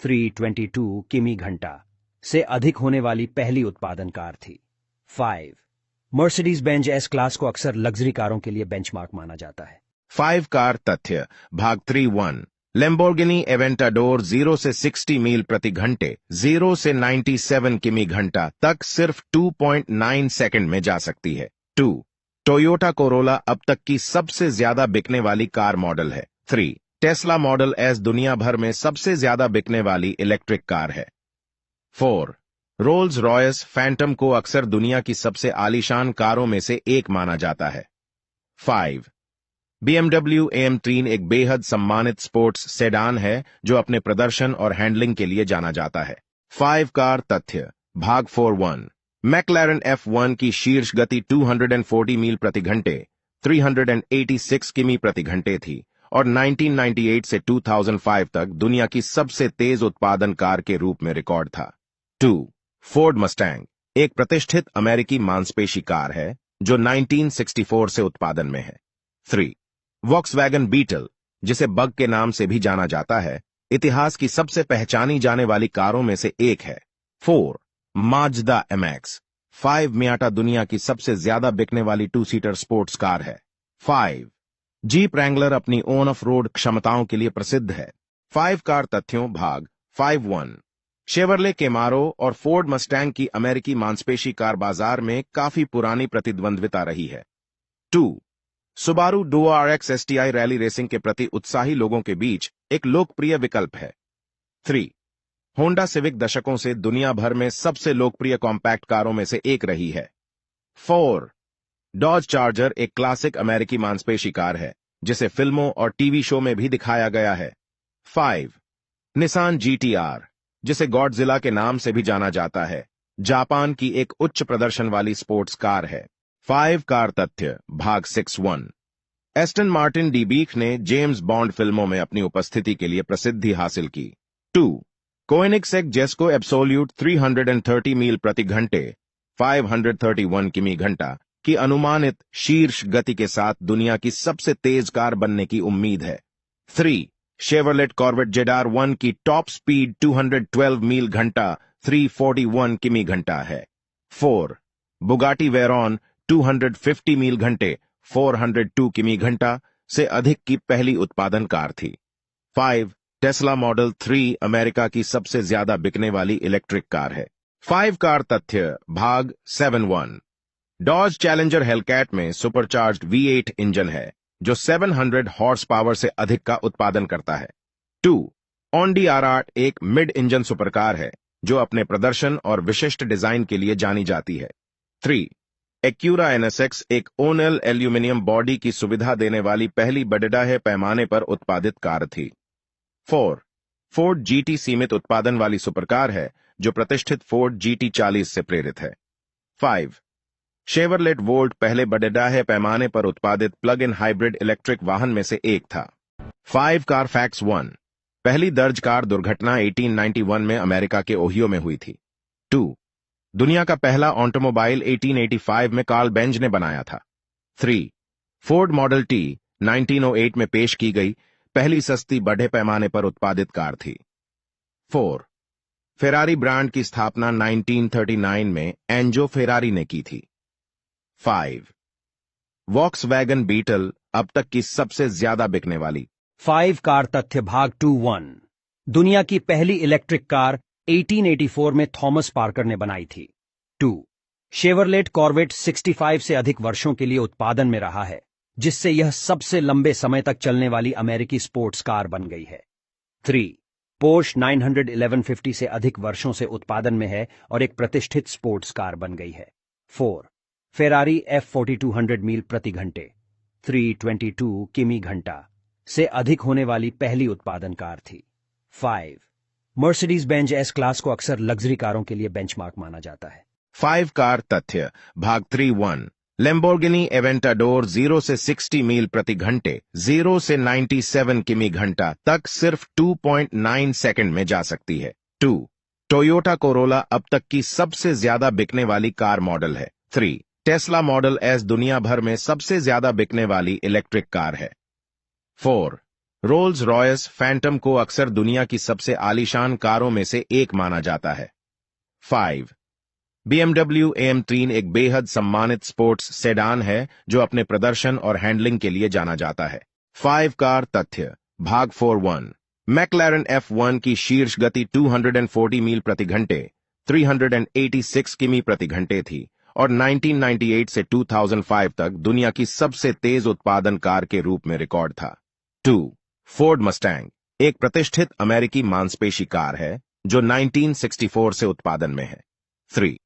322 किमी घंटा से अधिक होने वाली पहली उत्पादन कार थी। 5. मर्सिडीज बेंज एस क्लास को अक्सर लग्जरी कारों के लिए बेंचमार्क माना जाता है। 5 कार तथ्य भाग 3.1 लैम्बोर्गिनी एवेंटाडोर 0 से 60 मील प्रति घंटे 0 से 97 किमी घंटा तक सिर्फ 2.9 सेकंड में जा सकती है। 2. टोयोटा कोरोला अब तक की सबसे ज्यादा बिकने वाली कार मॉडल है। 3. टेस्ला मॉडल S दुनिया भर में सबसे ज्यादा बिकने वाली इलेक्ट्रिक कार है। 4. रोल्स रॉयस फैंटम को अक्सर दुनिया की सबसे आलीशान कारों में से एक माना जाता है। 5. BMW AM3 एक बेहद सम्मानित स्पोर्ट्स सेडान है जो अपने प्रदर्शन और हैंडलिंग के लिए जाना जाता है। 5 कार तथ्य भाग 4.1 मैक्लारेन F1 की शीर्ष गति 240 मील प्रति घंटे 386 किमी प्रति घंटे थी और 1998 से 2005 तक दुनिया की सबसे तेज उत्पादन कार के रूप में रिकॉर्ड था। 2. फोर्ड मस्टैंग एक प्रतिष्ठित अमेरिकी मांसपेशी कार है जो 1964 से उत्पादन में है। 3. वॉक्सवैगन बीटल जिसे बग के नाम से भी जाना जाता है इतिहास की सबसे पहचानी जाने वाली कारों में से एक है। 4. माजदा MX 5 मियाटा दुनिया की सबसे ज्यादा बिकने वाली 2-सीटर स्पोर्ट्स कार है। 5. जीप रैंगलर अपनी ऑन ऑफ रोड क्षमताओं के लिए प्रसिद्ध है। 5 कार तथ्यों भाग 5.1 शेवरले कैमारो और फोर्ड मस्टैंग की अमेरिकी मांसपेशी कार बाजार में काफी पुरानी प्रतिद्वंद्विता रही है। 2. Subaru Duo RX STI rally racing के प्रति उत्साही लोगों के बीच एक लोकप्रिय विकल्प है। 3. होंडा सिविक दशकों से दुनिया भर में सबसे लोकप्रिय कॉम्पैक्ट कारों में से एक रही है। 4. डॉज चार्जर एक क्लासिक अमेरिकी मांसपेशी कार है जिसे फिल्मों और टीवी शो में भी दिखाया गया है। 5. निसान GT-R जिसे गॉडजिला के नाम से भी जाना जाता है जापान की एक उच्च प्रदर्शन वाली स्पोर्ट्स कार है। 5 कार तथ्य भाग 6.1 एस्टन मार्टिन डीबीक ने जेम्स बॉन्ड फिल्मों में अपनी उपस्थिति के लिए प्रसिद्धि हासिल की। 2. कोएनिग्सेक जेस्को एब्सोल्यूट 330 मील प्रति घंटे 531 किमी घंटा की अनुमानित शीर्ष गति के साथ दुनिया की सबसे तेज कार बनने की उम्मीद है। 3. शेवरलेट कॉर्वेट जेडार 1 की टॉप स्पीड 212 मील घंटा 341 किमी घंटा है। 4. बुगाटी वेरॉन 250 मील घंटे 402 किमी घंटा से अधिक की पहली उत्पादन कार थी। 5. टेस्ला मॉडल 3 अमेरिका की सबसे ज्यादा बिकने वाली इलेक्ट्रिक कार है। 5 कार तथ्य भाग 7.1 डॉज चैलेंजर हेलकैट में सुपरचार्ज्ड V8 इंजन है जो 700 हॉर्स पावर से अधिक का उत्पादन करता है। 2. ऑडी R8 एक मिड इंजन सुपरकार है जो अपने प्रदर्शन और विशिष्ट डिजाइन के लिए जानी जाती है। 3. एक्यूरा NSX एक ओनल एल्यूमिनियम बॉडी की सुविधा देने वाली पहली बड़े पैमाने पर उत्पादित कार थी। 4. फोर्ड जीटी सीमित उत्पादन वाली सुपरकार है जो प्रतिष्ठित फोर्ड जीटी 40 से प्रेरित है। 5. शेवरलेट वोल्ट पहले बड़े पैमाने पर उत्पादित प्लग इन हाइब्रिड इलेक्ट्रिक वाहन में से एक था। 5 कार फैक्ट्स 1. पहली दर्ज कार दुर्घटना 1891 में अमेरिका के ओहियो में हुई थी। 2. दुनिया का पहला ऑटोमोबाइल 1885 में कार्ल बेंज ने बनाया था। 3. फोर्ड मॉडल टी 1908 में पेश की गई पहली सस्ती बड़े पैमाने पर उत्पादित कार थी। 4. फेरारी ब्रांड की स्थापना 1939 में एंजो फेरारी ने की थी। 5. वॉक्सवैगन बीटल अब तक की सबसे ज्यादा बिकने वाली। 5 कार तथ्य भाग 2-1 दुनिया की पहली इलेक्ट्रिक कार 1884 में थॉमस पार्कर ने बनाई थी। 2. शेवरलेट कॉर्वेट 65 से अधिक वर्षों के लिए उत्पादन में रहा है, जिससे यह सबसे लंबे समय तक चलने वाली अमेरिकी स्पोर्ट्स कार बन गई है। 3. पोर्श 91150 से अधिक वर्षों से उत्पादन में है और एक प्रतिष्ठित स्पोर्ट्स कार बन गई है। 4. फेरारी F4200 मील प्रति घंटे 322 किमी घंटा से अधिक होने वाली पहली उत्पादन कार थी। 5. मर्सिडीज बेंज एस क्लास को अक्सर लग्जरी कारों के लिए बेंचमार्क माना जाता है। 5 कार तथ्य भाग 3-1 लैम्बोर्गिनी एवेंटाडोर 0 से 60 मील प्रति घंटे 0 से 97 किमी घंटा तक सिर्फ 2.9 सेकंड में जा सकती है। 2. टोयोटा कोरोला अब तक की सबसे ज्यादा बिकने वाली कार मॉडल है। 3. टेस्ला मॉडल एस दुनिया भर में सबसे ज्यादा बिकने वाली इलेक्ट्रिक कार है। 4. रोल्स रॉयस फैंटम को अक्सर दुनिया की सबसे आलीशान कारों में से एक माना जाता है। 5. BMW AM3 एक बेहद सम्मानित स्पोर्ट्स सेडान है जो अपने प्रदर्शन और हैंडलिंग के लिए जाना जाता है। 5 कार तथ्य भाग 4-1 मैक्लारेन F1 की शीर्ष गति 240 मील प्रति घंटे 386 किमी प्रति घंटे थी और 1998 से 2005 तक दुनिया की सबसे तेज उत्पादन कार के रूप में रिकॉर्ड था। 2. फोर्ड मस्टैंग एक प्रतिष्ठित अमेरिकी मांसपेशी कार है जो 1964 से उत्पादन में है। 3.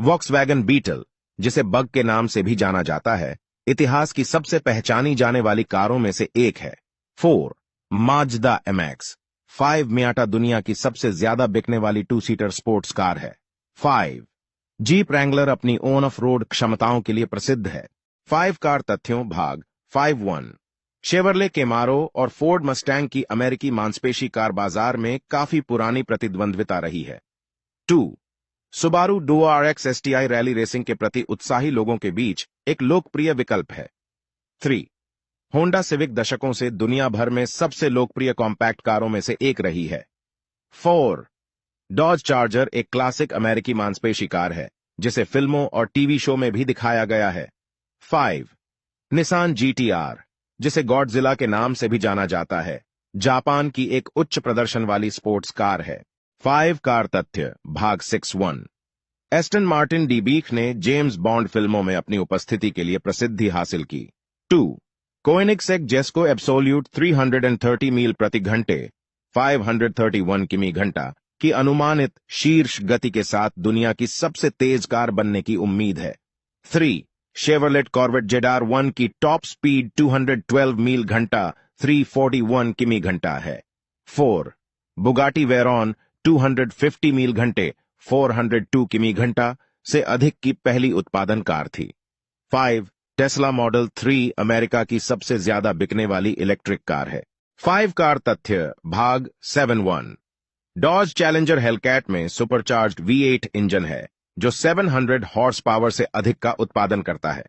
वॉक्सवैगन बीटल जिसे बग के नाम से भी जाना जाता है इतिहास की सबसे पहचानी जाने वाली कारों में से एक है। 4. माजदा MX 5 मियाटा दुनिया की सबसे ज्यादा बिकने वाली 2 सीटर स्पोर्ट्स कार है। 5. जीप रैंगलर अपनी ऑन ऑफ रोड क्षमताओं के लिए प्रसिद्ध है। 5 कार तथ्यों भाग 5-1 शेवरले कैमारो और फोर्ड मस्टैंग की अमेरिकी मांसपेशी कार बाजार में काफी पुरानी प्रतिद्वंद्विता रही है। 2. Subaru RX STI rally racing के प्रति उत्साही लोगों के बीच एक लोकप्रिय विकल्प है। 3. होंडा सिविक दशकों से दुनिया भर में सबसे लोकप्रिय कॉम्पैक्ट कारों में से एक रही है। 4. डॉज चार्जर एक क्लासिक अमेरिकी मांसपेशी कार है जिसे फिल्मों और टीवी शो में भी दिखाया गया है। 5. निसान GTR जिसे गॉडजिला के नाम से भी जाना जाता है जापान की एक उच्च प्रदर्शन वाली स्पोर्ट्स कार है। 5 कार तथ्य भाग 6-1 एस्टन मार्टिन डीबीख ने जेम्स बॉन्ड फिल्मों में अपनी उपस्थिति के लिए प्रसिद्धि हासिल की। 2. कोएनिग्सेक जेस्को एब्सोल्यूट 330 मील प्रति घंटे 531 किमी घंटा की अनुमानित शीर्ष गति के साथ दुनिया की सबसे तेज कार बनने की उम्मीद है। 3. शेवरलेट कॉर्वेट जेडार 1 की टॉप स्पीड 212 मील घंटा 341 किमी घंटा है। 4. बुगाटी वेरॉन 250 मील घंटे 402 किमी घंटा से अधिक की पहली उत्पादन कार थी। 5. टेस्ला मॉडल 3 अमेरिका की सबसे ज्यादा बिकने वाली इलेक्ट्रिक कार है। 5 कार तथ्य भाग 7-1 डॉज चैलेंजर हेलकैट में सुपरचार्ज्ड V8 इंजन है जो 700 हॉर्स पावर से अधिक का उत्पादन करता है।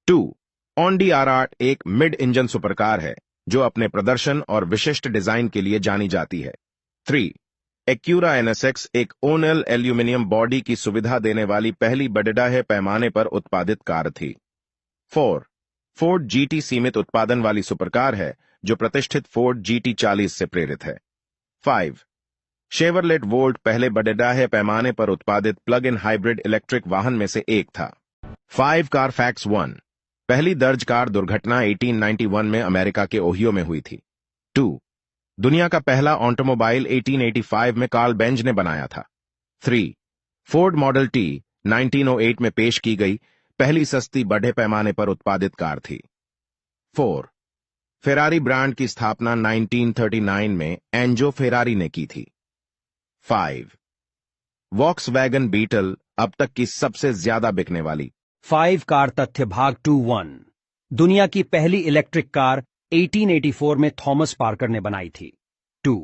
2. ऑडी R8 एक मिड इंजन सुपरकार है जो अपने प्रदर्शन और विशिष्ट डिजाइन के लिए जानी जाती है। 3. एक्यूरा NSX एक ओनल एल्यूमिनियम बॉडी की सुविधा देने वाली पहली बड़े पैमाने पर उत्पादित कार थी। 4. फोर्ड GT सीमित उत्पादन वाली सुपरकार है जो प्रतिष्ठित फोर्ड GT 40 से प्रेरित है। 5. शेवरलेट वोल्ट पहले बड़े पैमाने पर उत्पादित प्लग इन हाइब्रिड इलेक्ट्रिक वाहन में से एक था। 5 कार फैक्ट्स 1 पहली दर्ज कार दुर्घटना 1891 में अमेरिका के ओहियो में हुई थी। 2. दुनिया का पहला ऑटोमोबाइल 1885 में कार्ल बेंज ने बनाया था। 3. फोर्ड मॉडल टी 1908 में पेश की गई पहली सस्ती बड़े पैमाने पर उत्पादित कार थी। 4. फेरारी ब्रांड की स्थापना 1939 में एंजो फेरारी ने की थी। 5. वॉक्सवैगन बीटल अब तक की सबसे ज्यादा बिकने वाली। 5 कार तथ्य भाग 2-1 दुनिया की पहली इलेक्ट्रिक कार 1884 में थॉमस पार्कर ने बनाई थी। 2.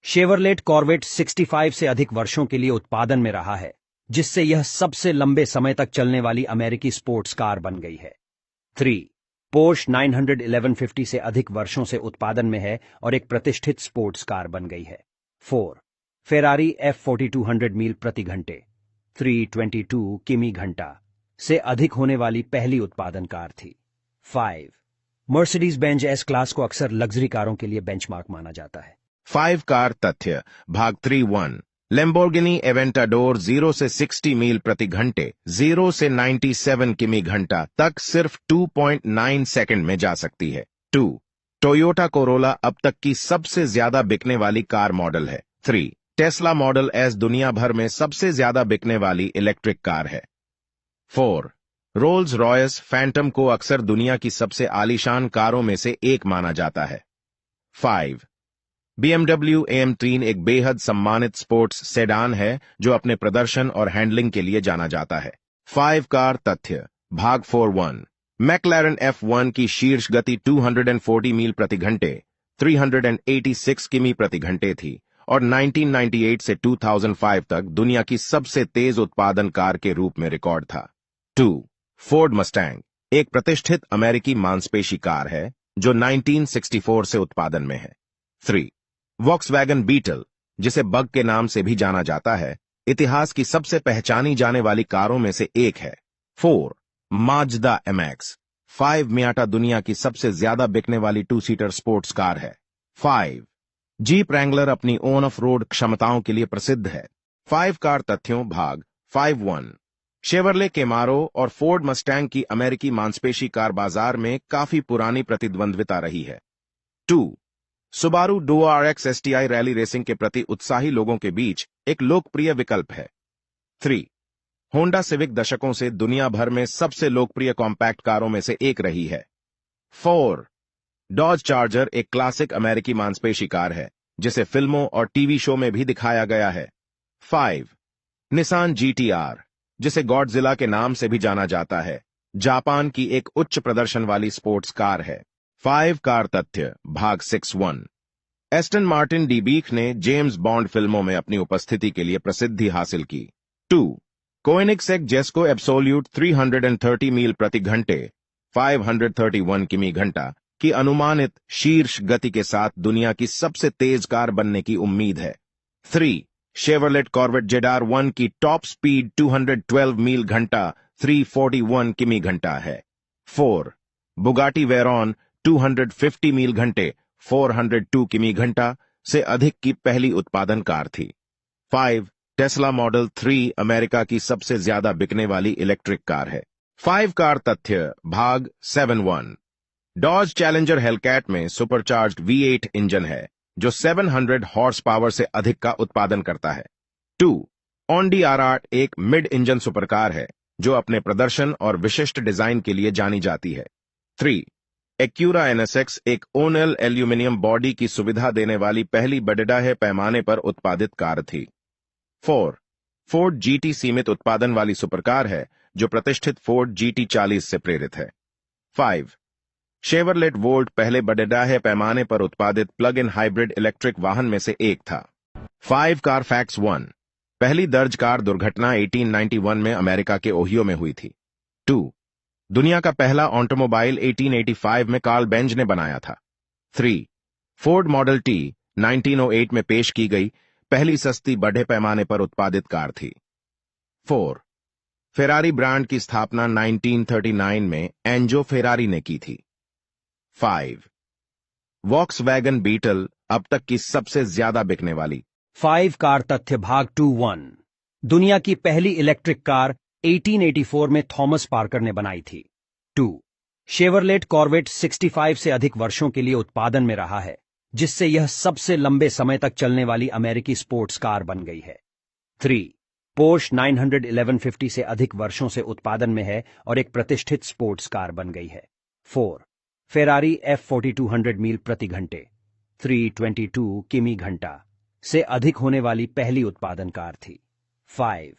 शेवरलेट कॉर्वेट 65 से अधिक वर्षों के लिए उत्पादन में रहा है, जिससे यह सबसे लंबे समय तक चलने वाली अमेरिकी स्पोर्ट्स कार बन गई है। 3. पोर्श 91150 से अधिक वर्षों से उत्पादन में है और एक प्रतिष्ठित स्पोर्ट्स कार बन गई है। 4. फेरारी F4200 मील प्रति घंटे 322 किमी घंटा से अधिक होने वाली पहली उत्पादन कार थी। 5. मर्सिडीज बेंज एस क्लास को अक्सर लग्जरी कारों के लिए बेंचमार्क माना जाता है। 5 कार तथ्य भाग 3-1 लेम्बोर्गिनी एवेंटाडोर 0 से 60 मील प्रति घंटे 0 से 97 किमी घंटा तक सिर्फ 2.9 सेकंड में जा सकती है। 2. टोयोटा कोरोला अब तक की सबसे ज्यादा बिकने वाली कार मॉडल है। 3. टेस्ला मॉडल एस दुनिया भर में सबसे ज्यादा बिकने वाली इलेक्ट्रिक कार है। 4. रोल्स रॉयस फैंटम को अक्सर दुनिया की सबसे आलीशान कारों में से एक माना जाता है। 5. BMW AM3 एक बेहद सम्मानित स्पोर्ट्स सेडान है जो अपने प्रदर्शन और हैंडलिंग के लिए जाना जाता है। 5 कार तथ्य भाग 4-1 मैक्लारेन F1 की शीर्ष गति 240 मील प्रति घंटे 386 किमी प्रति घंटे थी और 1998 से 2005 तक दुनिया की सबसे तेज उत्पादन कार के रूप में रिकॉर्ड था। 2. फोर्ड मस्टैंग एक प्रतिष्ठित अमेरिकी मांसपेशी कार है जो 1964 से उत्पादन में है। 3. वॉक्सवैगन बीटल जिसे बग के नाम से भी जाना जाता है इतिहास की सबसे पहचानी जाने वाली कारों में से एक है। 4. माजदा MX 5 मियाटा दुनिया की सबसे ज्यादा बिकने वाली 2-सीटर स्पोर्ट्स कार है। 5. जीप रैंगलर अपनी ऑन ऑफ रोड क्षमताओं के लिए प्रसिद्ध है। 5 कार तथ्यों भाग 5-1 शेवरले कैमारो और फोर्ड मस्टैंग की अमेरिकी मांसपेशी कार बाजार में काफी पुरानी प्रतिद्वंद्विता रही है। 2. Subaru Duo RX STI rally racing के प्रति उत्साही लोगों के बीच एक लोकप्रिय विकल्प है। 3. होंडा सिविक दशकों से दुनिया भर में सबसे लोकप्रिय कॉम्पैक्ट कारों में से एक रही है। 4. डॉज चार्जर एक क्लासिक अमेरिकी मांसपेशी कार है जिसे फिल्मों और टीवी शो में भी दिखाया गया है। 5. निसान GTR जिसे गॉडजिला के नाम से भी जाना जाता है जापान की एक उच्च प्रदर्शन वाली स्पोर्ट्स कार है। 5 कार तथ्य भाग 6-1 एस्टन मार्टिन डीबीक ने जेम्स बॉन्ड फिल्मों में अपनी उपस्थिति के लिए प्रसिद्धि हासिल की। 2. कोएनिग्सेक जेस्को एब्सोल्यूट 330 मील प्रति घंटे 531 किमी घंटा की अनुमानित शीर्ष गति के साथ दुनिया की सबसे तेज कार बनने की उम्मीद है। 3. शेवरलेट कॉर्वेट जेडार 1 की टॉप स्पीड 212 मील घंटा 341 किमी घंटा है। 4. बुगाटी वेरॉन 250 मील घंटे 402 किमी घंटा से अधिक की पहली उत्पादन कार थी। 5. टेस्ला मॉडल 3 अमेरिका की सबसे ज्यादा बिकने वाली इलेक्ट्रिक कार है। 5 कार तथ्य भाग 7-1 डॉज चैलेंजर हेलकैट में सुपरचार्ज्ड V8 इंजन है जो 700 हॉर्स पावर से अधिक का उत्पादन करता है। 2. ऑडी R8 एक मिड इंजन सुपरकार है जो अपने प्रदर्शन और विशिष्ट डिजाइन के लिए जानी जाती है। 3. एक्यूरा NSX एक ओनल एल्यूमिनियम बॉडी की सुविधा देने वाली पहली बड़े पैमाने पर उत्पादित कार थी। 4. फोर्ड GT सीमित उत्पादन वाली सुपरकार है जो प्रतिष्ठित फोर्ड GT40 से प्रेरित है। 5. शेवरलेट वोल्ट पहले बड़े पैमाने पर उत्पादित प्लग इन हाइब्रिड इलेक्ट्रिक वाहन में से एक था। 5 कार फैक्ट्स 1 पहली दर्ज कार दुर्घटना 1891 में अमेरिका के ओहियो में हुई थी। 2. दुनिया का पहला ऑटोमोबाइल 1885 में कार्ल बेंज ने बनाया था। 3. फोर्ड मॉडल T 1908 में पेश की गई पहली सस्ती बड़े पैमाने पर उत्पादित कार थी। 4. फेरारी ब्रांड की स्थापना 1939 में एंजो फेरारी ने की थी। 5. वॉक्सवैगन बीटल अब तक की सबसे ज्यादा बिकने वाली। 5 कार तथ्य भाग 2-1 दुनिया की पहली इलेक्ट्रिक कार 1884 में थॉमस पार्कर ने बनाई थी। 2. शेवरलेट कॉर्वेट 65 से अधिक वर्षों के लिए उत्पादन में रहा है, जिससे यह सबसे लंबे समय तक चलने वाली अमेरिकी स्पोर्ट्स कार बन गई है। 3. पोर्श 91150 से अधिक वर्षों से उत्पादन में है और एक प्रतिष्ठित स्पोर्ट्स कार बन गई है। 4. फेरारी F4200 मील प्रति घंटे 322 किमी घंटा से अधिक होने वाली पहली उत्पादन कार थी। 5.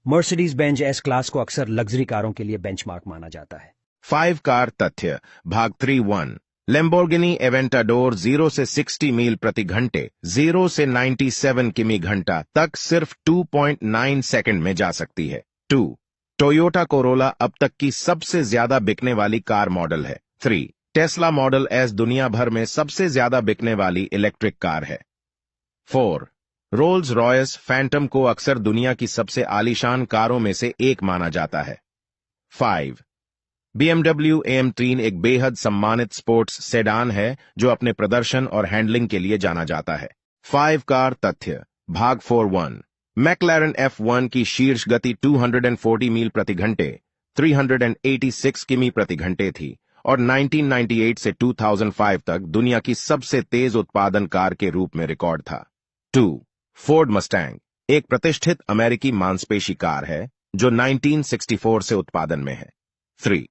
मर्सिडीज बेंज एस क्लास को अक्सर लग्जरी कारों के लिए बेंचमार्क माना जाता है। 5 कार तथ्य भाग 3-1 लेम्बोर्गिनी एवेंटाडोर 0 से 60 मील प्रति घंटे 0 से 97 किमी घंटा तक सिर्फ 2.9 सेकंड में जा सकती है। 2. टोयोटा कोरोला अब तक की सबसे ज्यादा बिकने वाली कार मॉडल है। 3. टेस्ला मॉडल एस दुनिया भर में सबसे ज्यादा बिकने वाली इलेक्ट्रिक कार है। 4. रोल्स रॉयस फैंटम को अक्सर दुनिया की सबसे आलीशान कारों में से एक माना जाता है। 5. BMW AM3 एक बेहद सम्मानित स्पोर्ट्स सेडान है जो अपने प्रदर्शन और हैंडलिंग के लिए जाना जाता है। 5 कार तथ्य भाग 4-1 मैक्लारेन F1 की शीर्ष गति 240 मील प्रति घंटे 386 किमी प्रति घंटे थी और 1998 से 2005 तक दुनिया की सबसे तेज उत्पादन कार के रूप में रिकॉर्ड था। 2. फोर्ड मस्टैंग एक प्रतिष्ठित अमेरिकी मांसपेशी कार है जो 1964 से उत्पादन में है। 3.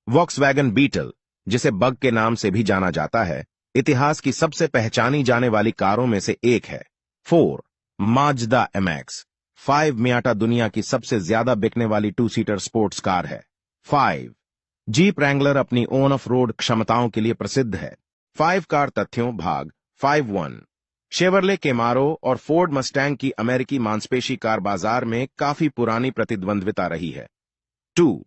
वॉक्सवैगन बीटल जिसे बग के नाम से भी जाना जाता है इतिहास की सबसे पहचानी जाने वाली कारों में से एक है। 4. माजदा MX 5 मियाटा दुनिया की सबसे ज्यादा बिकने वाली 2-सीटर स्पोर्ट्स कार है। 5. जीप रैंगलर अपनी ऑन ऑफ रोड क्षमताओं के लिए प्रसिद्ध है। 5 कार तथ्यों भाग 5-1 शेवरले कैमारो और फोर्ड मस्टैंग की अमेरिकी मांसपेशी कार बाजार में काफी पुरानी प्रतिद्वंद्विता रही है। 2.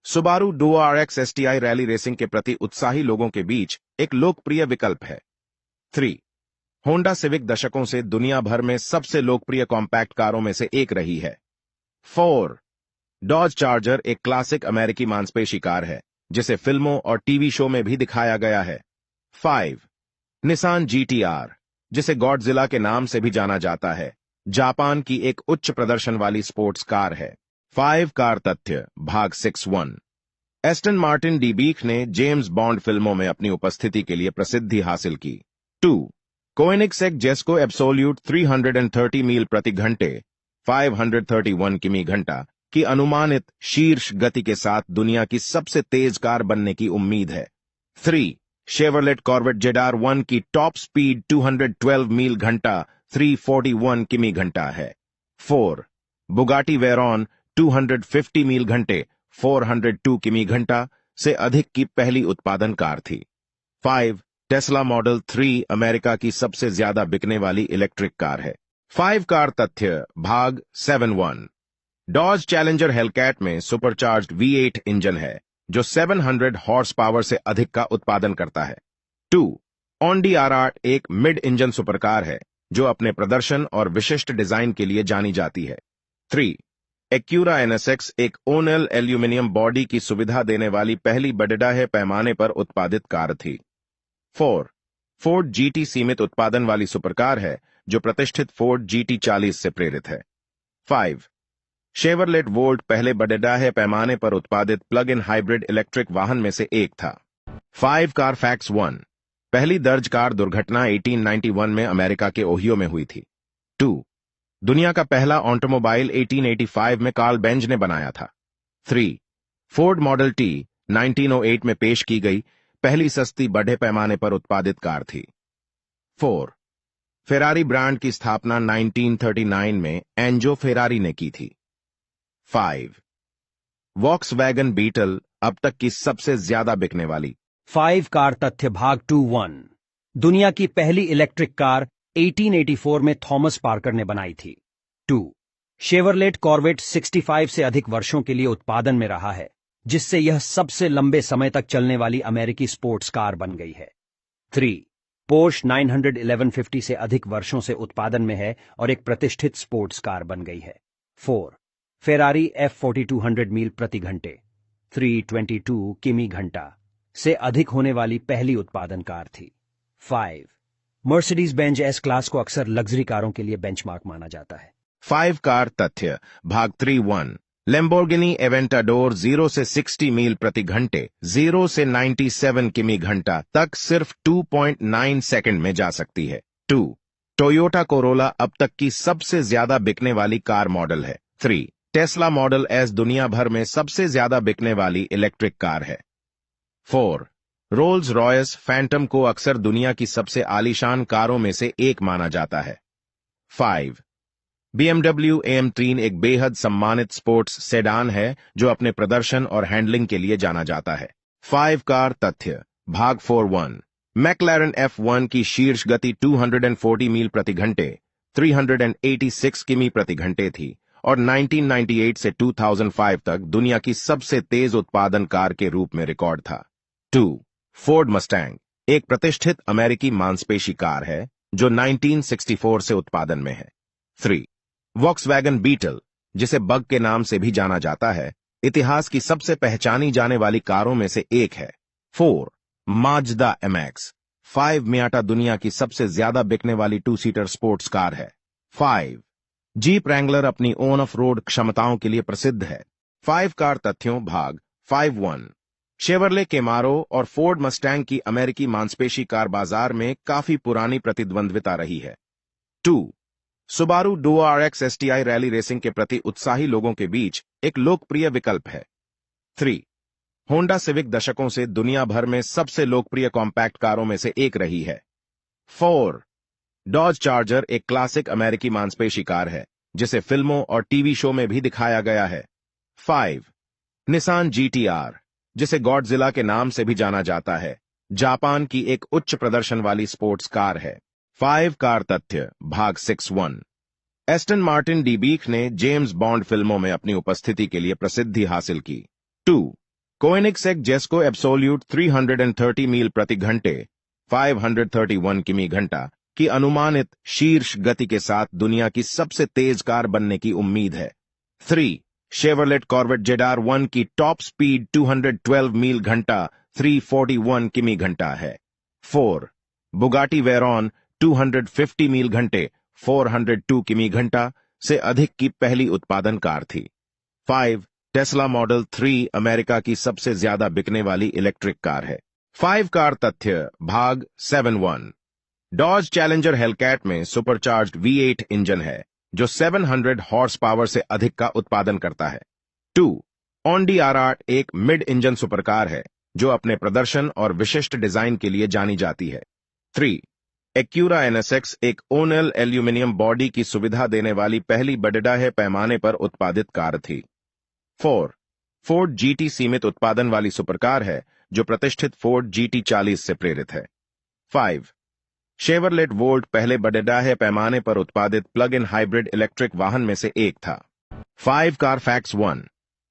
Subaru DuRX STI rally racing के प्रति उत्साही लोगों के बीच एक लोकप्रिय विकल्प है। 3. होंडा सिविक दशकों से दुनिया भर में सबसे लोकप्रिय कॉम्पैक्ट कारों में से एक रही है। 4. डॉज चार्जर एक क्लासिक अमेरिकी मांसपेशी कार है जिसे फिल्मों और टीवी शो में भी दिखाया गया है। 5. निसान GTR जिसे गॉडजिला के नाम से भी जाना जाता है जापान की एक उच्च प्रदर्शन वाली स्पोर्ट्स कार है। 5 कार तथ्य भाग 6-1 एस्टन मार्टिन डीबीख ने जेम्स बॉन्ड फिल्मों में अपनी उपस्थिति के लिए प्रसिद्धि हासिल की। 2. कोएनिगसेक जेस्को एब्सोल्यूट 330 मील प्रति घंटे 531 किमी घंटा की अनुमानित शीर्ष गति के साथ दुनिया की सबसे तेज कार बनने की उम्मीद है। 3. शेवरलेट कॉर्वेट जेडार 1 की टॉप स्पीड 212 मील घंटा 341 किमी घंटा है। 4. बुगाटी वेरॉन 250 मील घंटे 402 किमी घंटा से अधिक की पहली उत्पादन कार थी। 5. टेस्ला मॉडल 3 अमेरिका की सबसे ज्यादा बिकने वाली इलेक्ट्रिक कार है। 5 कार तथ्य भाग 7-1 डॉज चैलेंजर हेलकैट में सुपरचार्ज्ड V8 इंजन है जो 700 हॉर्स पावर से अधिक का उत्पादन करता है। 2. ऑडी R8 एक मिड इंजन सुपरकार है जो अपने प्रदर्शन और विशिष्ट डिजाइन के लिए जानी जाती है। 3. एक्यूरा NSX एक ओनल एल्यूमिनियम बॉडी की सुविधा देने वाली पहली बड़े पैमाने पर उत्पादित कार थी। 4. फोर्ड GT सीमित उत्पादन वाली सुपरकार है जो प्रतिष्ठित फोर्ड GT40 से प्रेरित है। 5. शेवरलेट वोल्ट पहले बड़े पैमाने पर उत्पादित प्लग इन हाइब्रिड इलेक्ट्रिक वाहन में से एक था। 5 कार फैक्ट्स 1 पहली दर्ज कार दुर्घटना 1891 में अमेरिका के ओहियो में हुई थी। 2. दुनिया का पहला ऑटोमोबाइल 1885 में कार्ल बेंज ने बनाया था। 3. फोर्ड मॉडल T 1908 में पेश की गई पहली सस्ती बड़े पैमाने पर उत्पादित कार थी। 4. फेरारी ब्रांड की स्थापना 1939 में एंजो फेरारी ने की थी। 5. वॉक्सवैगन बीटल अब तक की सबसे ज्यादा बिकने वाली 5 कार तथ्य भाग 2-1 दुनिया की पहली इलेक्ट्रिक कार 1884 में थॉमस पार्कर ने बनाई थी। 2. शेवरलेट कॉर्वेट 65 से अधिक वर्षों के लिए उत्पादन में रहा है जिससे यह सबसे लंबे समय तक चलने वाली अमेरिकी स्पोर्ट्स कार बन गई है। 3. पोर्श 91150 से अधिक वर्षों से उत्पादन में है और एक प्रतिष्ठित स्पोर्ट्स कार बन गई है। 4. फेरारी F4200 मील प्रति घंटे 322 किमी घंटा से अधिक होने वाली पहली उत्पादन कार थी। 5. मर्सिडीज बेंज एस क्लास को अक्सर लग्जरी कारों के लिए बेंचमार्क माना जाता है। 5 कार तथ्य भाग 3-1 लेम्बोर्गिनी एवेंटाडोर 0 से 60 मील प्रति घंटे 0 से 97 किमी घंटा तक सिर्फ 2.9 सेकंड में जा सकती है। 2. टोयोटा कोरोला अब तक की सबसे ज्यादा बिकने वाली कार मॉडल है। 3. टेस्ला मॉडल एस दुनिया भर में सबसे ज्यादा बिकने वाली इलेक्ट्रिक कार है। 4. रोल्स रॉयस फैंटम को अक्सर दुनिया की सबसे आलीशान कारों में से एक माना जाता है। 5. BMW AM3 एक बेहद सम्मानित स्पोर्ट्स सेडान है जो अपने प्रदर्शन और हैंडलिंग के लिए जाना जाता है। 5 कार तथ्य भाग 4.1 मैक्लारेन F1 की शीर्ष गति 240 मील प्रति घंटे 386 किमी प्रति घंटे थी और 1998 से 2005 तक दुनिया की सबसे तेज उत्पादन कार के रूप में रिकॉर्ड था। 2. फोर्ड मस्टैंग एक प्रतिष्ठित अमेरिकी मांसपेशी कार है जो 1964 से उत्पादन में है। 3. वॉक्सवैगन बीटल जिसे बग के नाम से भी जाना जाता है, इतिहास की सबसे पहचानी जाने वाली कारों में से एक है। 4. माजदा MX 5 मियाटा दुनिया की सबसे ज्यादा बिकने वाली 2-सीटर स्पोर्ट्स कार है। 5. जीप रैंगलर अपनी ऑन ऑफ रोड क्षमताओं के लिए प्रसिद्ध है। 5 कार तथ्यों भाग 5.1 शेवरले कैमारो और फोर्ड मस्टैंग की अमेरिकी मांसपेशी कार बाजार में काफी पुरानी प्रतिद्वंद्विता रही है। 2. Subaru Duo RX STI rally racing के प्रति उत्साही लोगों के बीच एक लोकप्रिय विकल्प है। 3. होंडा सिविक दशकों से दुनिया भर में सबसे लोकप्रिय कॉम्पैक्ट कारों में से एक रही है। 4. डॉज चार्जर एक क्लासिक अमेरिकी मांसपेशी कार है जिसे फिल्मों और टीवी शो में भी दिखाया गया है। 5. निसान GTR जिसे गॉडजिला के नाम से भी जाना जाता है, जापान की एक उच्च प्रदर्शन वाली स्पोर्ट्स कार है। 5 कार तथ्य भाग 6.1 एस्टन मार्टिन डीबीक ने जेम्स बॉन्ड फिल्मों में अपनी उपस्थिति के लिए प्रसिद्धि हासिल की। 2. कोएनिग्सेक जेस्को एब्सोल्यूट 330 मील प्रति घंटे 531 किमी घंटा की अनुमानित शीर्ष गति के साथ दुनिया की सबसे तेज कार बनने की उम्मीद है। 3. शेवरलेट कॉर्वेट जेडार 1 की टॉप स्पीड 212 मील घंटा 341 किमी घंटा है। 4. बुगाटी वेरॉन 250 मील घंटे 402 किमी घंटा से अधिक की पहली उत्पादन कार थी। 5. टेस्ला मॉडल 3 अमेरिका की सबसे ज्यादा बिकने वाली इलेक्ट्रिक कार है। 5 कार तथ्य भाग 7.1 डॉज चैलेंजर हेलकैट में सुपरचार्ज्ड V8 इंजन है जो 700 हॉर्स पावर से अधिक का उत्पादन करता है। 2. ऑडी R8 एक मिड इंजन सुपरकार है जो अपने प्रदर्शन और विशिष्ट डिजाइन के लिए जानी जाती है। 3. एक्यूरा NSX एक ओनल एल्यूमिनियम बॉडी की सुविधा देने वाली पहली बड़े पैमाने पर उत्पादित कार थी। 4. फोर्ड GT सीमित उत्पादन वाली सुपरकार है जो प्रतिष्ठित फोर्ड GT40 से प्रेरित है। 5. शेवरलेट वोल्ट पहले बड़े पैमाने पर उत्पादित प्लग इन हाइब्रिड इलेक्ट्रिक वाहन में से एक था। 5 कार फैक्ट्स 1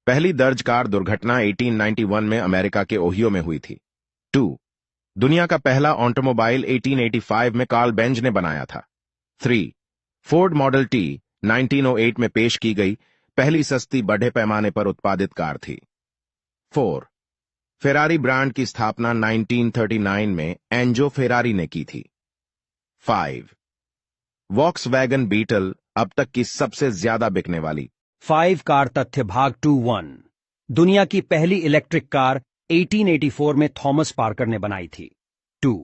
पहली दर्ज कार दुर्घटना 1891 में अमेरिका के ओहियो में हुई थी। 2. दुनिया का पहला ऑटोमोबाइल 1885 में कार्ल बेंज ने बनाया था। 3. फोर्ड मॉडल T 1908 में पेश की गई पहली सस्ती बड़े पैमाने पर उत्पादित कार थी। 4. फेरारी ब्रांड की स्थापना 1939 में एंजो फेरारी ने की थी। 5. वॉक्सवैगन बीटल अब तक की सबसे ज्यादा बिकने वाली 5 कार तथ्य भाग 2.1 दुनिया की पहली इलेक्ट्रिक कार 1884 में थॉमस पार्कर ने बनाई थी। 2.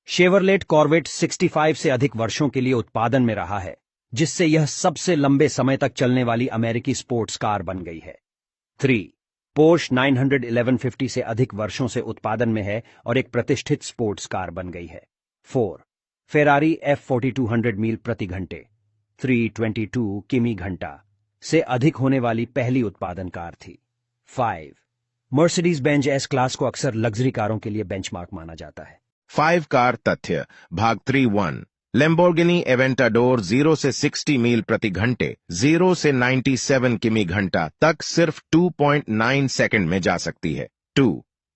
शेवरलेट कॉर्वेट 65 से अधिक वर्षों के लिए उत्पादन में रहा है जिससे यह सबसे लंबे समय तक चलने वाली अमेरिकी स्पोर्ट्स कार बन गई है। 3. पोर्श 91150 से अधिक वर्षों से उत्पादन में है और एक प्रतिष्ठित स्पोर्ट्स कार बन गई है। 4. फेरारी F4200 मील प्रति घंटे 322 किमी घंटा से अधिक होने वाली पहली उत्पादन कार थी। 5. मर्सिडीज बेंज S क्लास को अक्सर लग्जरी कारों के लिए बेंचमार्क माना जाता है। 5 कार तथ्य भाग 3.1 लैम्बोर्गिनी एवेंटाडोर 0 से 60 मील प्रति घंटे 0 से 97 किमी घंटा तक सिर्फ 2.9 सेकंड में जा सकती है। 2.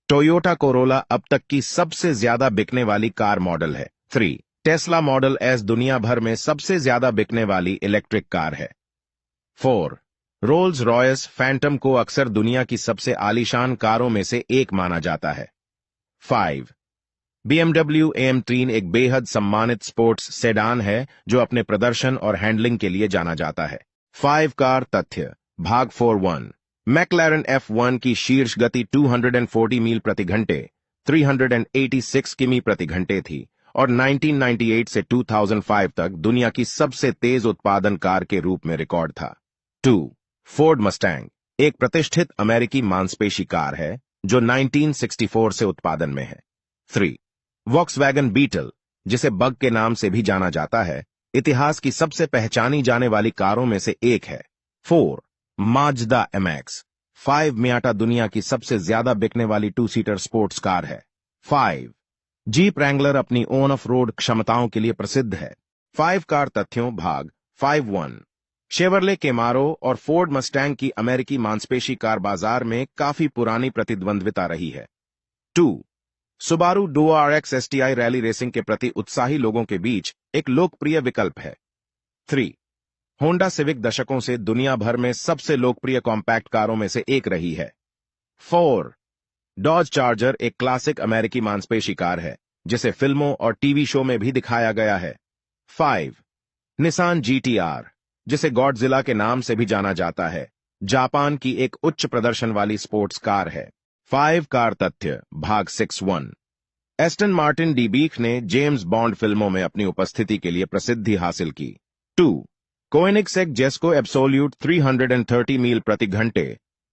टोयोटा कोरोला अब तक की सबसे ज्यादा बिकने वाली कार मॉडल है। 3. टेस्ला मॉडल S दुनिया भर में सबसे ज्यादा बिकने वाली इलेक्ट्रिक कार है। 4. रोल्स रॉयस फैंटम को अक्सर दुनिया की सबसे आलीशान कारों में से एक माना जाता है। 5. BMW AM3 एक बेहद सम्मानित स्पोर्ट्स सेडान है जो अपने प्रदर्शन और हैंडलिंग के लिए जाना जाता है। 5 कार तथ्य भाग 4.1 मैक्लारेन F1 की शीर्ष गति 240 मील प्रति घंटे 386 किमी प्रति घंटे थी और 1998 से 2005 तक दुनिया की सबसे तेज उत्पादन कार के रूप में रिकॉर्ड था। 2. फोर्ड मस्टैंग एक प्रतिष्ठित अमेरिकी मांसपेशी कार है जो 1964 से उत्पादन में है। 3. वॉक्सवैगन बीटल, जिसे बग के नाम से भी जाना जाता है, इतिहास की सबसे पहचानी जाने वाली कारों में से एक है। 4. माजदा MX 5 मियाटा दुनिया की सबसे ज्यादा बिकने वाली 2 सीटर स्पोर्ट्स कार है। 5. जीप रैंगलर अपनी ऑन ऑफ रोड क्षमताओं के लिए प्रसिद्ध है। 5 कार तथ्यों भाग 5.1 शेवरले कैमारो और फोर्ड मस्टैंग की अमेरिकी मांसपेशी कार बाजार में काफी पुरानी प्रतिद्वंद्विता रही है। 2. Subaru Duo RX STI rally racing के प्रति उत्साही लोगों के बीच एक लोकप्रिय विकल्प है। 3. होंडा सिविक दशकों से दुनिया भर में सबसे लोकप्रिय कॉम्पैक्ट कारों में से एक रही है। 4. डॉज चार्जर एक क्लासिक अमेरिकी मांसपेशी कार है, जिसे फिल्मों और टीवी शो में भी दिखाया गया है। 5. निसान GTR, जिसे गॉडजिला के नाम से भी जाना जाता है, जापान की एक उच्च प्रदर्शन वाली स्पोर्ट्स कार है। 5 कार तथ्य भाग 6.1 एस्टन मार्टिन डीबीख ने जेम्स बॉन्ड फिल्मों में अपनी उपस्थिति के लिए प्रसिद्धि हासिल की। 2. कोएनिग्सेक जेस्को एब्सोल्यूट 330 मील प्रति घंटे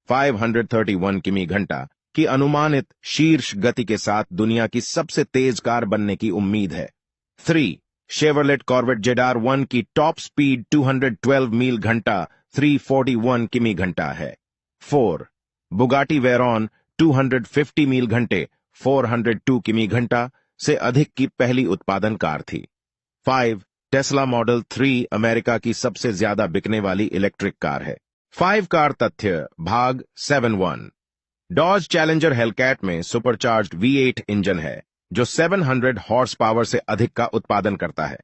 531 किमी घंटा की अनुमानित शीर्ष गति के साथ दुनिया की सबसे तेज कार बनने की उम्मीद है। 3. शेवरलेट कॉर्वेट जेडार 1 की टॉप स्पीड 212 मील घंटा 341 किमी घंटा है। 4. बुगाटी वेरॉन 250 मील घंटे 402 किमी घंटा से अधिक की पहली उत्पादन कार थी। 5. टेस्ला मॉडल 3 अमेरिका की सबसे ज्यादा बिकने वाली इलेक्ट्रिक कार है। 5 कार तथ्य भाग 7.1 डॉज चैलेंजर हेलकैट में सुपरचार्ज्ड V8 इंजन है, जो 700 हॉर्स पावर से अधिक का उत्पादन करता है।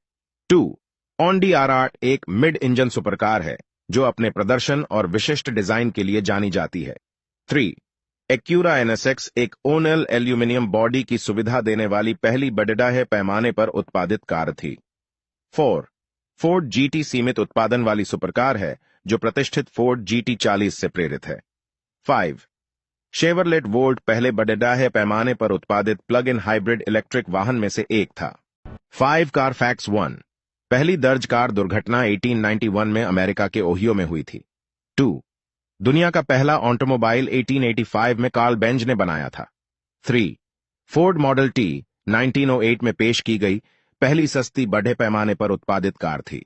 2. ऑडी R8 एक मिड इंजन सुपरकार है, जो अपने प्रदर्शन और विशिष्ट डिजाइन के लिए जानी जाती है। 3. एक्यूरा NSX एक ओनल एल्यूमिनियम बॉडी की सुविधा देने वाली पहली बड़े पैमाने पर उत्पादित कार थी। 4. फोर्ड GT सीमित उत्पादन वाली सुपरकार है, जो प्रतिष्ठित फोर्ड GT40 से प्रेरित है। 5. शेवरलेट वोल्ट पहले बड़े पैमाने पर उत्पादित प्लग इन हाइब्रिड इलेक्ट्रिक वाहन में से एक था। 5 कार फैक्ट्स 1 पहली दर्ज कार दुर्घटना 1891 में अमेरिका के ओहियो में हुई थी। 2. दुनिया का पहला ऑटोमोबाइल 1885 में कार्ल बेंज ने बनाया था। 3. फोर्ड मॉडल T 1908 में पेश की गई पहली सस्ती बड़े पैमाने पर उत्पादित कार थी।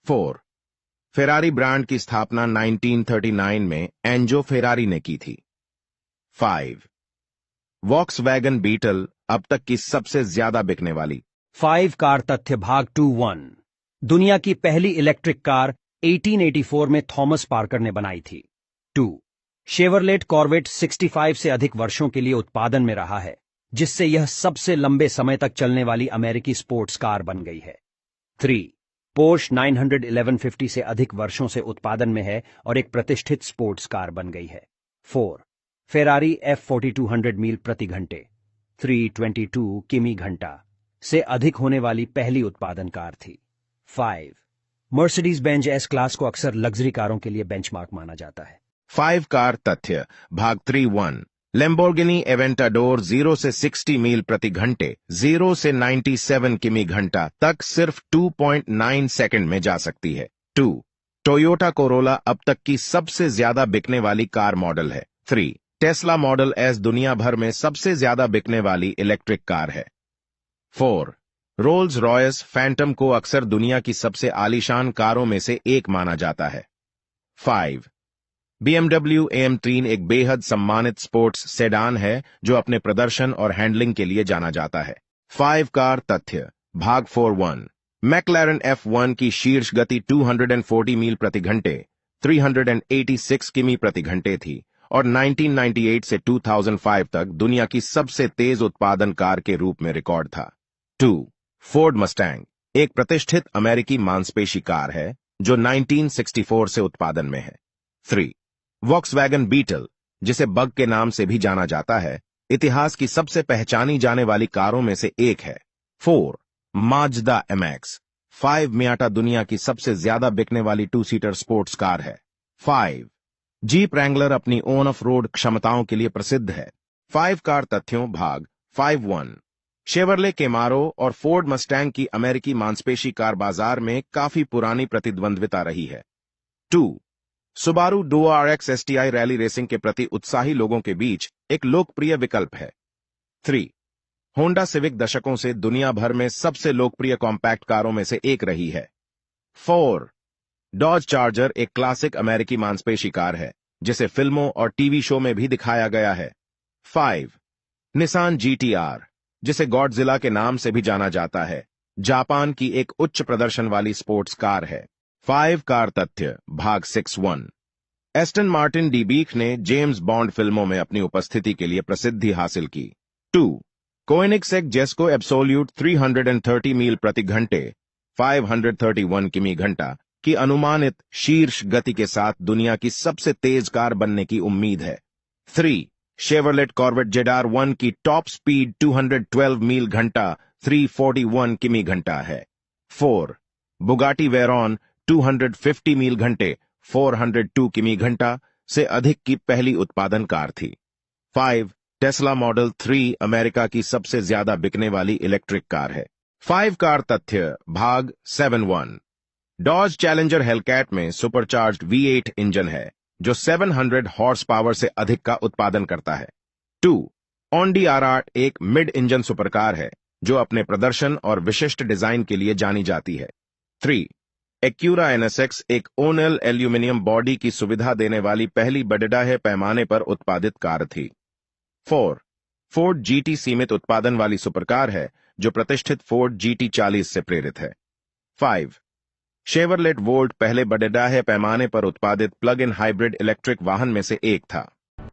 4. फेरारी ब्रांड की स्थापना 1939 में एंजो फेरारी ने की थी। 5. वॉक्सवैगन बीटल अब तक की सबसे ज्यादा बिकने वाली 5 कार तथ्य भाग 2.1 दुनिया की पहली इलेक्ट्रिक कार 1884 में थॉमस पार्कर ने बनाई थी। 2. शेवरलेट कॉर्वेट 65 से अधिक वर्षों के लिए उत्पादन में रहा है, जिससे यह सबसे लंबे समय तक चलने वाली अमेरिकी स्पोर्ट्स कार बन गई है। 3. पोर्श 91150 से अधिक वर्षों से उत्पादन में है और एक प्रतिष्ठित स्पोर्ट्स कार बन गई है। 4. फेरारी F4200 मील प्रति घंटे 322 किमी घंटा से अधिक होने वाली पहली उत्पादन कार थी। 5. मर्सिडीज बेंज S क्लास को अक्सर लग्जरी कारों के लिए बेंचमार्क माना जाता है। 5 कार तथ्य भाग 3.1 लैम्बोर्गिनी एवेंटाडोर 0 से 60 मील प्रति घंटे 0 से 97 किमी घंटा तक सिर्फ 2.9 सेकंड में जा सकती है। 2. टोयोटा कोरोला अब तक की सबसे ज्यादा बिकने वाली कार मॉडल है। 3. टेस्ला मॉडल S दुनिया भर में सबसे ज्यादा बिकने वाली इलेक्ट्रिक कार है। 4. रोल्स रॉयस फैंटम को अक्सर दुनिया की सबसे आलीशान कारों में से एक माना जाता है। 5. BMW AM3 एक बेहद सम्मानित स्पोर्ट्स सेडान है, जो अपने प्रदर्शन और हैंडलिंग के लिए जाना जाता है। 5 कार तथ्य भाग 4.1 मैक्लारेन F1 की शीर्ष गति 240 मील प्रति घंटे 386 किमी प्रति घंटे थी और 1998 से 2005 तक दुनिया की सबसे तेज उत्पादन कार के रूप में रिकॉर्ड था। 2. फोर्ड मस्टैंग एक प्रतिष्ठित अमेरिकी मांसपेशी कार है, जो 1964 से उत्पादन में है। 3. वॉक्सवैगन बीटल, जिसे बग के नाम से भी जाना जाता है, इतिहास की सबसे पहचानी जाने वाली कारों में से एक है। 4. माजदा MX 5 मियाटा दुनिया की सबसे ज्यादा बिकने वाली 2 सीटर स्पोर्ट्स कार है। 5. जीप रैंगलर अपनी ऑन ऑफ रोड क्षमताओं के लिए प्रसिद्ध है। 5 कार तथ्यों भाग 5.1 शेवरले कैमारो और फोर्ड मस्टैंग की अमेरिकी मांसपेशी कार बाजार में काफी पुरानी प्रतिद्वंद्विता रही है। 2. Subaru Duo RX STI rally racing के प्रति उत्साही लोगों के बीच एक लोकप्रिय विकल्प है। 3. होंडा सिविक दशकों से दुनिया भर में सबसे लोकप्रिय कॉम्पैक्ट कारों में से एक रही है। 4. डॉज चार्जर एक क्लासिक अमेरिकी मांसपेशी कार है जिसे फिल्मों और टीवी शो में भी दिखाया गया है। 5. निसान GT-R, जिसे गॉडजिला के नाम से भी जाना जाता है, जापान की एक उच्च प्रदर्शन वाली स्पोर्ट्स कार है। 5 कार तथ्य भाग 6-1। एस्टन मार्टिन डीबीक ने जेम्स बॉन्ड फिल्मों में अपनी उपस्थिति के लिए प्रसिद्धि हासिल की। 2. कोएनिग्सेक जेस्को एब्सोल्यूट 330 मील प्रति घंटे 531 किमी घंटा की अनुमानित शीर्ष गति के साथ दुनिया की सबसे तेज कार बनने की उम्मीद है। 3. शेवरलेट कॉर्वेट जेडार 1 की टॉप स्पीड 212 मील घंटा 341 किमी घंटा है। 4. बुगाटी वेरॉन 250 मील घंटे 402 किमी घंटा से अधिक की पहली उत्पादन कार थी। 5. टेस्ला मॉडल 3 अमेरिका की सबसे ज्यादा बिकने वाली इलेक्ट्रिक कार है। 5 कार तथ्य भाग 7-1। डॉज चैलेंजर हेलकैट में सुपरचार्ज्ड V8 इंजन है जो 700 हॉर्स पावर से अधिक का उत्पादन करता है। 2. ऑडी R8 एक मिड इंजन सुपरकार है जो अपने प्रदर्शन और विशिष्ट डिजाइन के लिए जानी जाती है। 3. एक्यूरा NSX एक ओनल एल्यूमिनियम बॉडी की सुविधा देने वाली पहली बड़े पैमाने पर उत्पादित कार थी। 4. फोर्ड GT सीमित उत्पादन वाली सुपरकार है जो प्रतिष्ठित फोर्ड GT40 से प्रेरित है। 5. शेवरलेट वोल्ट पहले बड़े पैमाने पर उत्पादित प्लग इन हाइब्रिड इलेक्ट्रिक वाहन में से एक था।